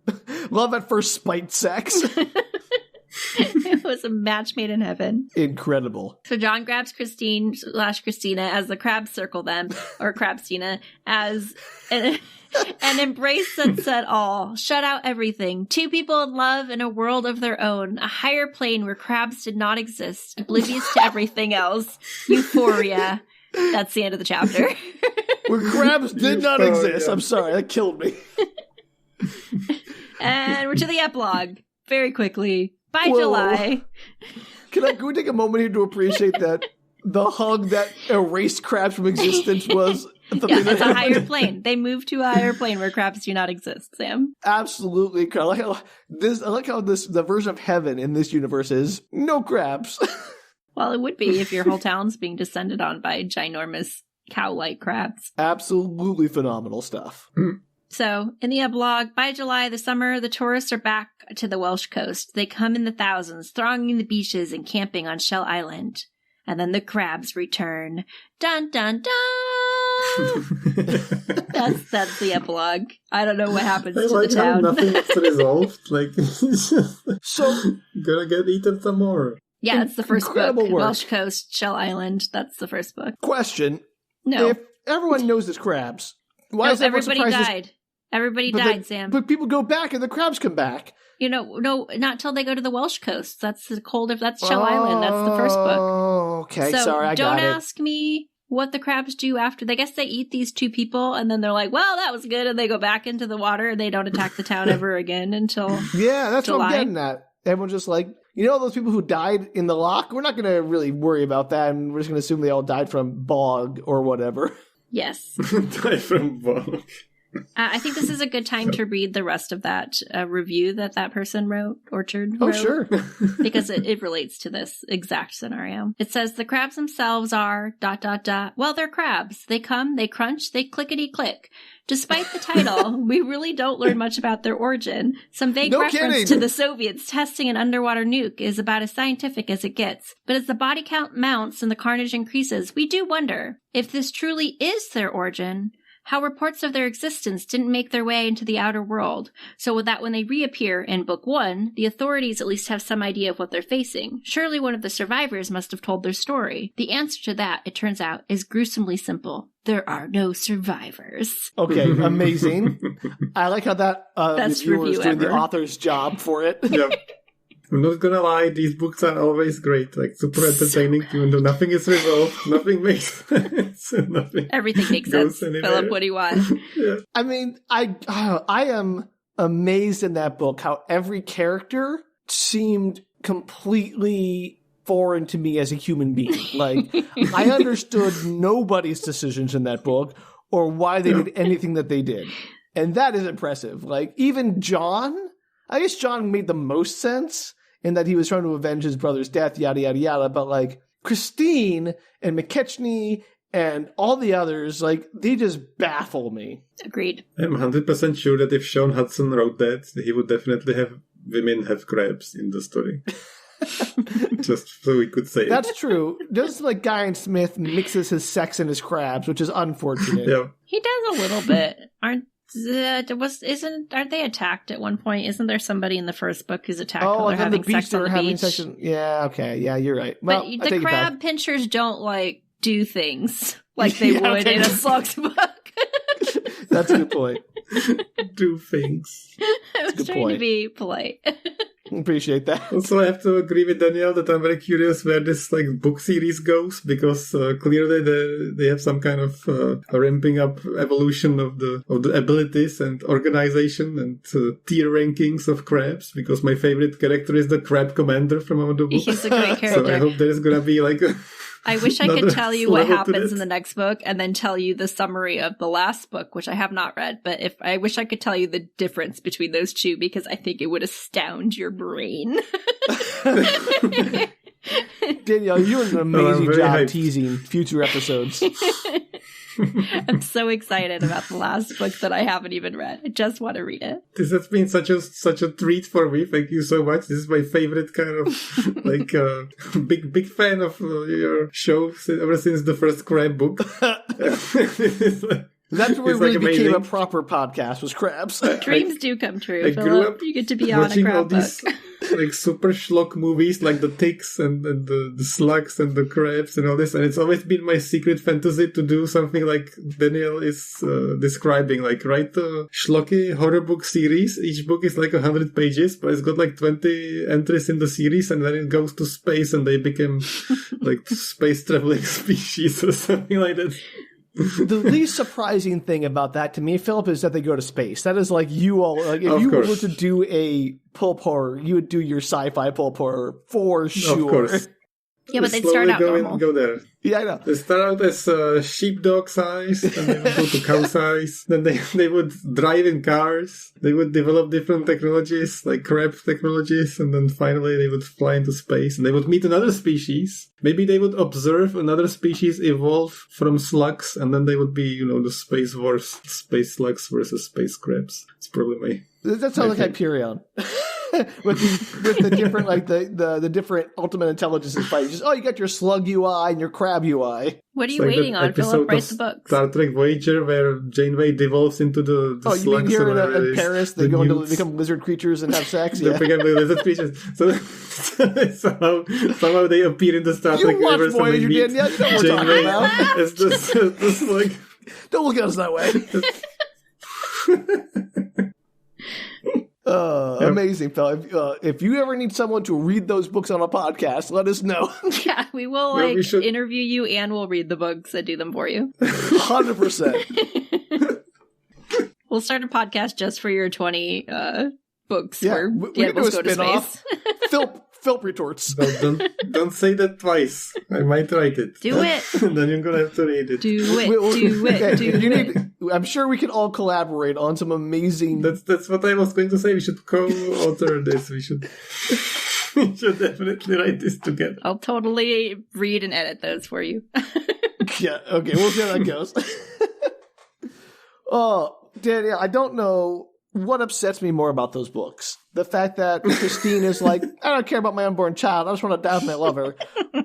Love at first spite sex. It was a match made in heaven. Incredible. So John grabs Christina as the crabs circle them, or Crabstina, as an embrace that said all. Shut out everything. 2 people in love in a world of their own. A higher plane where crabs did not exist. Oblivious to everything else. Euphoria. That's the end of the chapter. Where crabs did not exist. I'm sorry, that killed me. And we're to the epilogue. Very quickly. By July. Can we take a moment here to appreciate that the hug that erased crabs from existence was the thing it's a higher plane. They moved to a higher plane where crabs do not exist, Sam. Absolutely. I like how the version of heaven in this universe is no crabs. Well, it would be if your whole town's being descended on by ginormous cow-like crabs. Absolutely phenomenal stuff. So, in the epilogue, by July, the summer, the tourists are back to the Welsh coast. They come in the thousands, thronging the beaches and camping on Shell Island. And then the crabs return. Dun, dun, dun! That's the epilogue. I don't know what happens to the town. Nothing's resolved. So, gonna get eaten some more. Yeah, it's the first book. Work. Welsh Coast, Shell Island. That's the first book. Question. No. If everyone knows it's crabs, why is everybody died? Everybody died, Sam. But people go back and the crabs come back. No, not till they go to the Welsh coast. That's the that's Shell Island. That's the first book. Oh, okay. So sorry, I got it. Don't ask me what the crabs do after. I guess they eat these 2 people, and then they're like, well, that was good, and they go back into the water, and they don't attack the town ever again until Yeah, that's July. what I'm getting at. Everyone's just like, those people who died in the loch, we're not going to really worry about that, and we're just going to assume they all died from bog or whatever. Yes. Died from bog. I think this is a good time to read the rest of that review that person wrote, Orchard wrote. Oh, sure. Because it relates to this exact scenario. It says, the crabs themselves are ... Well, they're crabs. They come, they crunch, they clickety-click. Despite the title, we really don't learn much about their origin. Some vague reference to the Soviets testing an underwater nuke is about as scientific as it gets. But as the body count mounts and the carnage increases, we do wonder if this truly is their origin, how reports of their existence didn't make their way into the outer world, so that when they reappear in Book 1, the authorities at least have some idea of what they're facing. Surely one of the survivors must have told their story. The answer to that, it turns out, is gruesomely simple. There are no survivors. Okay, amazing. I like how that reviewer is doing the author's job for it. Yep. I'm not gonna lie, these books are always great, like super entertaining, even though nothing is resolved, nothing makes sense, everything makes sense. Philip, what do you want? Yeah. I mean, I am amazed in that book how every character seemed completely foreign to me as a human being. Like, I understood nobody's decisions in that book or why they did anything that they did. And that is impressive. Like, even John, I guess John made the most sense in that he was trying to avenge his brother's death, yada, yada, yada. But, like, Christine and McKechnie and all the others, like, they just baffle me. Agreed. I'm 100% sure that if Sean Hudson wrote that, he would definitely have women have crabs in the story. Just so we could say That's true. Just like Guy and Smith mixes his sex and his crabs, which is unfortunate. Yeah. He does a little bit. Aren't they attacked at one point? Isn't there somebody in the first book who's attacked while they're having sex on the beach? Yeah, okay. Yeah, you're right. Well, but the crab pinchers don't, like, do things like they would in a Slugs book. That's a good point. Do things. I was trying to be polite. Appreciate that. Also, I have to agree with Danielle that I'm very curious where this book series goes, because clearly they have some kind of ramping up evolution of the abilities and organization and tier rankings of crabs. Because my favorite character is the crab commander from one of the books. He's a great character. So I hope there's gonna be I wish I could tell you what happens in the next book and then tell you the summary of the last book, which I have not read. But I wish I could tell you the difference between those two, because I think it would astound your brain. Danielle, you're doing an amazing job teasing future episodes. I'm so excited about the last book that I haven't even read. I just want to read it. This has been such a treat for me. Thank you so much. This is my favorite kind of big fan of your show ever since the first crab book. That's where we really became a proper podcast, was crabs. Dreams do come true, Philip. You get to be on a crab book. Super schlock movies like the ticks and the slugs and the crabs and all this, and it's always been my secret fantasy to do something like Danielle is describing, like write a schlocky horror book series. Each book is 100 pages, but it's got 20 entries in the series, and then it goes to space and they become space traveling species or something like that. The least surprising thing about that to me, Philip, is that they go to space. That is you all, if you were to do a pulp horror, you would do your sci-fi pulp horror for sure. Of course. Yeah, but they'd start out normal. Go there. Yeah, I know. They start out as sheepdog-sized, and then go to cow-sized. Then they would drive in cars. They would develop different technologies, like crab technologies, and then finally they would fly into space. And they would meet another species. Maybe they would observe another species evolve from slugs, and then they would be, the space wars, space slugs versus space crabs. It's probably That sounds like Hyperion. with the different the different ultimate intelligences fighting. Just you got your slug UI and your crab UI. What are you waiting on, Philip? Write the books. Star Trek Voyager, where Janeway devolves into the slugs. You mean here in Paris they become lizard creatures and have sex? They become lizard creatures. So somehow they appear in the Star Trek universe and they meet Danielle, you know what we're talking about. It's just like... Don't look at us that way. Amazing, Phil. If you ever need someone to read those books on a podcast, let us know. Yeah, we will interview you and we'll read the books and do them for you. 100%. We'll start a podcast just for your 20 books. Yeah, where we can do a spin-off. Filip Retorts. Don't say that twice. I might write it. Do it. Then you're going to have to read it. Do it. I'm sure we can all collaborate on some amazing... That's what I was going to say. We should co-author this. We should definitely write this together. I'll totally read and edit those for you. Yeah, okay. We'll see how that goes. Oh, Danielle, I don't know what upsets me more about those books. The fact that Christine is like, I don't care about my unborn child. I just want to die with my lover.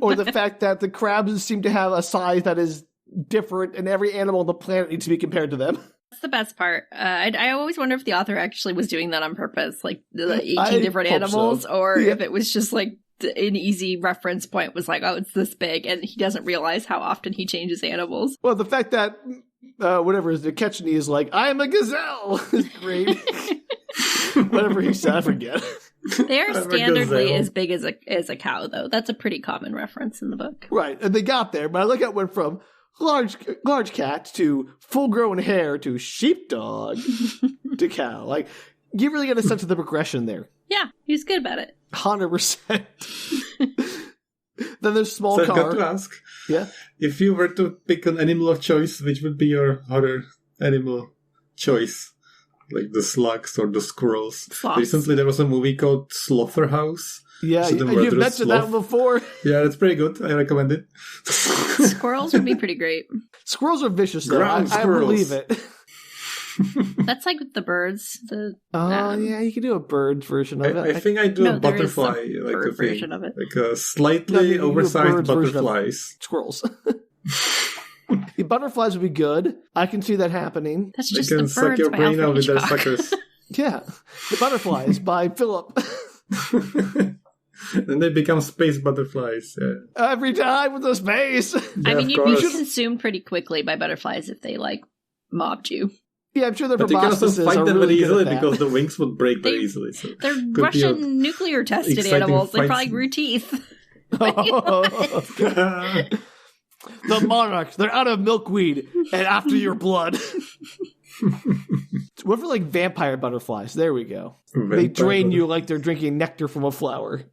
Or the fact that the crabs seem to have a size that is different and every animal on the planet needs to be compared to them. That's the best part. I always wonder if the author actually was doing that on purpose, like the 18 different animals, or if it was just like an easy reference point was like, oh, it's this big, and he doesn't realize how often he changes animals. Well, the fact that whatever his McKechnie is like, I'm a gazelle is great. Whatever he said, I forget. They are standardly as big as a cow, though. That's a pretty common reference in the book. Right, and they got there, but I like how it went from large cat to full-grown hare to sheepdog to cow. Like, you really get a sense of the progression there. Yeah, he was good about it. 100%. Then there's small so car. I've got to ask, if you were to pick an animal of choice, which would be your horror animal choice? Like the slugs or the squirrels. Sloths. Recently there was a movie called Slaughterhouse. Yeah, so you've mentioned that before. Yeah, that's pretty good. I recommend it. Squirrels would be pretty great. Squirrels are vicious, though. I believe it. That's like with the birds. Yeah, you can do a bird version of it. I think I do a butterfly, like bird version of it. like a slightly oversized butterflies. Squirrels. The butterflies would be good. I can see that happening. That's just they can the suck birds your by brain Alfred out with their Hitchcock. suckers. Yeah, The Butterflies by Filip. Then they become space butterflies. Yeah. Every time with the space. I mean, you'd be consumed pretty quickly by butterflies if they like mobbed you. Yeah, I'm sure their but you can also proboscises fight are them really very easily good at because the wings would break very easily. So they're Russian nuclear tested animals. They probably grew teeth. The monarchs, they're out of milkweed and after your blood. What for like vampire butterflies? There we go. They drain you like they're drinking nectar from a flower.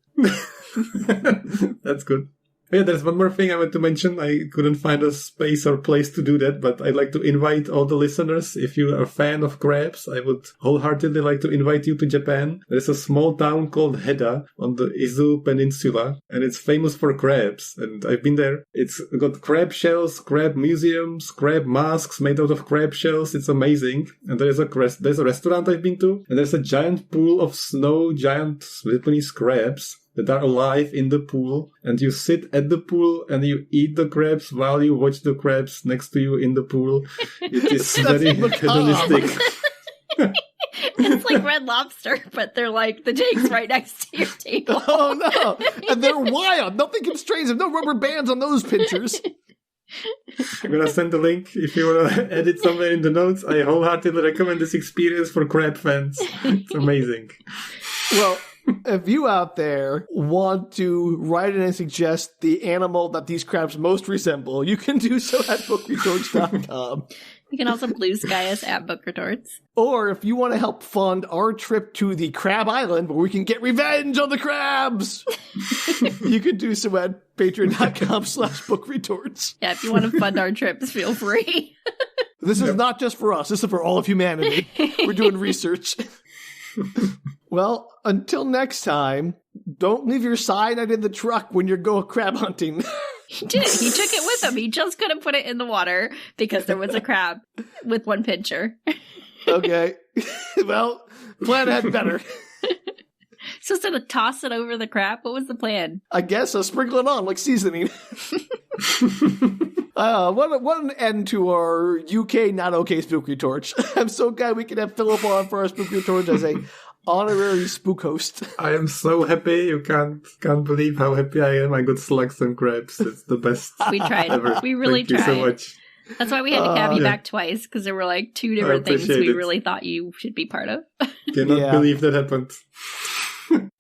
That's good. Yeah, there's one more thing I want to mention. I couldn't find a space or place to do that, but I'd like to invite all the listeners. If you are a fan of crabs, I would wholeheartedly like to invite you to Japan. There's a small town called Heda on the Izu Peninsula, and it's famous for crabs. And I've been there. It's got crab shells, crab museums, crab masks made out of crab shells. It's amazing. And there's a restaurant I've been to, and there's a giant pool of snow, giant Japanese crabs that are alive in the pool, and you sit at the pool and you eat the crabs while you watch the crabs next to you in the pool. It is very hedonistic. It's like Red Lobster, but they're like the tanks right next to your table. Oh no! And they're wild. Nothing constrains them. No rubber bands on those pinchers. I'm gonna send the link if you wanna edit somewhere in the notes. I wholeheartedly recommend this experience for crab fans. It's amazing. Well, if you out there want to write in and suggest the animal that these crabs most resemble, you can do so at bookretorts.com. You can also blue sky us at Book Retorts. Or if you want to help fund our trip to the Crab Island where we can get revenge on the crabs, you can do so at patreon.com/bookretorts. Yeah, if you want to fund our trips, feel free. This is not just for us. This is for all of humanity. We're doing research. Well, until next time, don't leave your cyanide in the truck when you're going crab hunting. He did. He took it with him. He just couldn't put it in the water because there was a crab with one pincher. Okay. Well, plan ahead better. So instead of toss it over the crab, what was the plan? I guess I'll sprinkle it on like seasoning. What an end to our UK not okay Spook Retorts. I'm so glad we can have Filip on for our Spook Retorts as a honorary spook host. I am so happy. You can't believe how happy I am. I got slugs and crabs. It's the best. We tried. Ever. We really Thank tried. you so much. That's why we had to have you back twice, because there were like two different things we really thought you should be part of. Cannot believe that happened.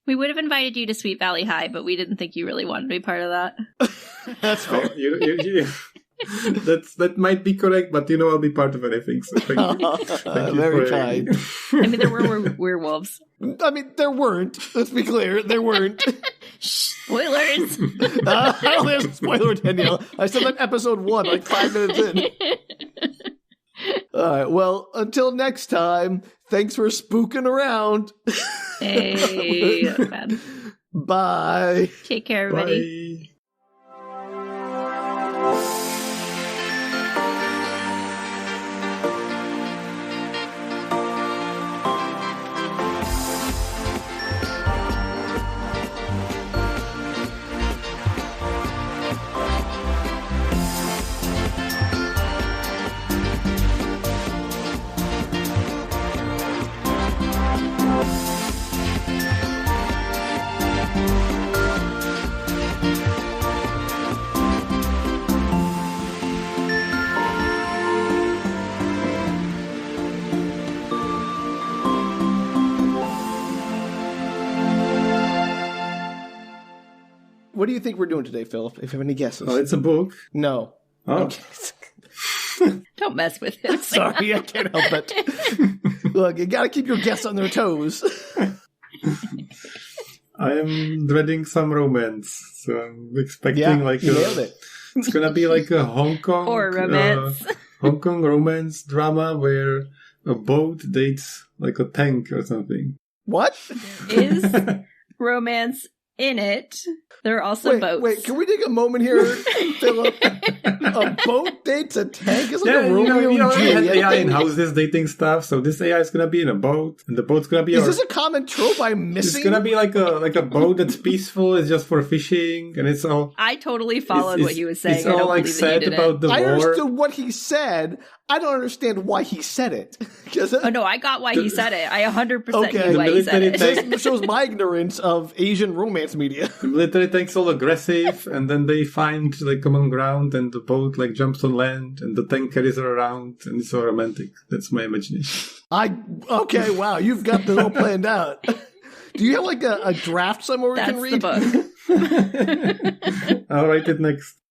We would have invited you to Sweet Valley High, but we didn't think you really wanted to be part of that. That's fair. That might be correct, but I'll be part of anything. So thank you. Thank you very kind. I mean, there were werewolves. I mean, there weren't. Let's be clear, there weren't. Spoilers. I don't think it's a spoiler, Danielle. I said that episode 1, like 5 minutes in. All right. Well, until next time. Thanks for spooking around. Hey, that's bad. Bye. Take care, everybody. Bye. What do you think we're doing today, Philip? If you have any guesses. Oh, it's a book. No. Oh. Okay. Don't mess with him. Sorry, I can't help it. Look, you gotta keep your guests on their toes. I am dreading some romance, so I'm expecting you nailed it. It's gonna be like a Hong Kong Or romance. Hong Kong romance drama where a boat dates like a tank or something. What? Is romance in it. There are also boats. Wait, can we take a moment here, Philip? A boat dates a tank? It's like a Romeo and we had Juliet AI in thing. houses dating stuff, so this AI is gonna be in a boat, and the boat's gonna be. Is this a common trope I'm missing? It's gonna be like a boat that's peaceful. It's just for fishing, and it's all. I totally followed what he was saying. It's all like sad about the I war. understood what he said. I don't understand why he said it. Oh no, I got why he said it. I 100% Okay. knew why he said it. This shows my ignorance of Asian romance media. The military tank's all aggressive, and then they find like common ground, and the boat like jumps on land, and the tank carries her around, and it's so romantic. That's my imagination. Okay, wow, you've got this all planned out. Do you have like a draft somewhere we That's can read? the book. I'll write it next.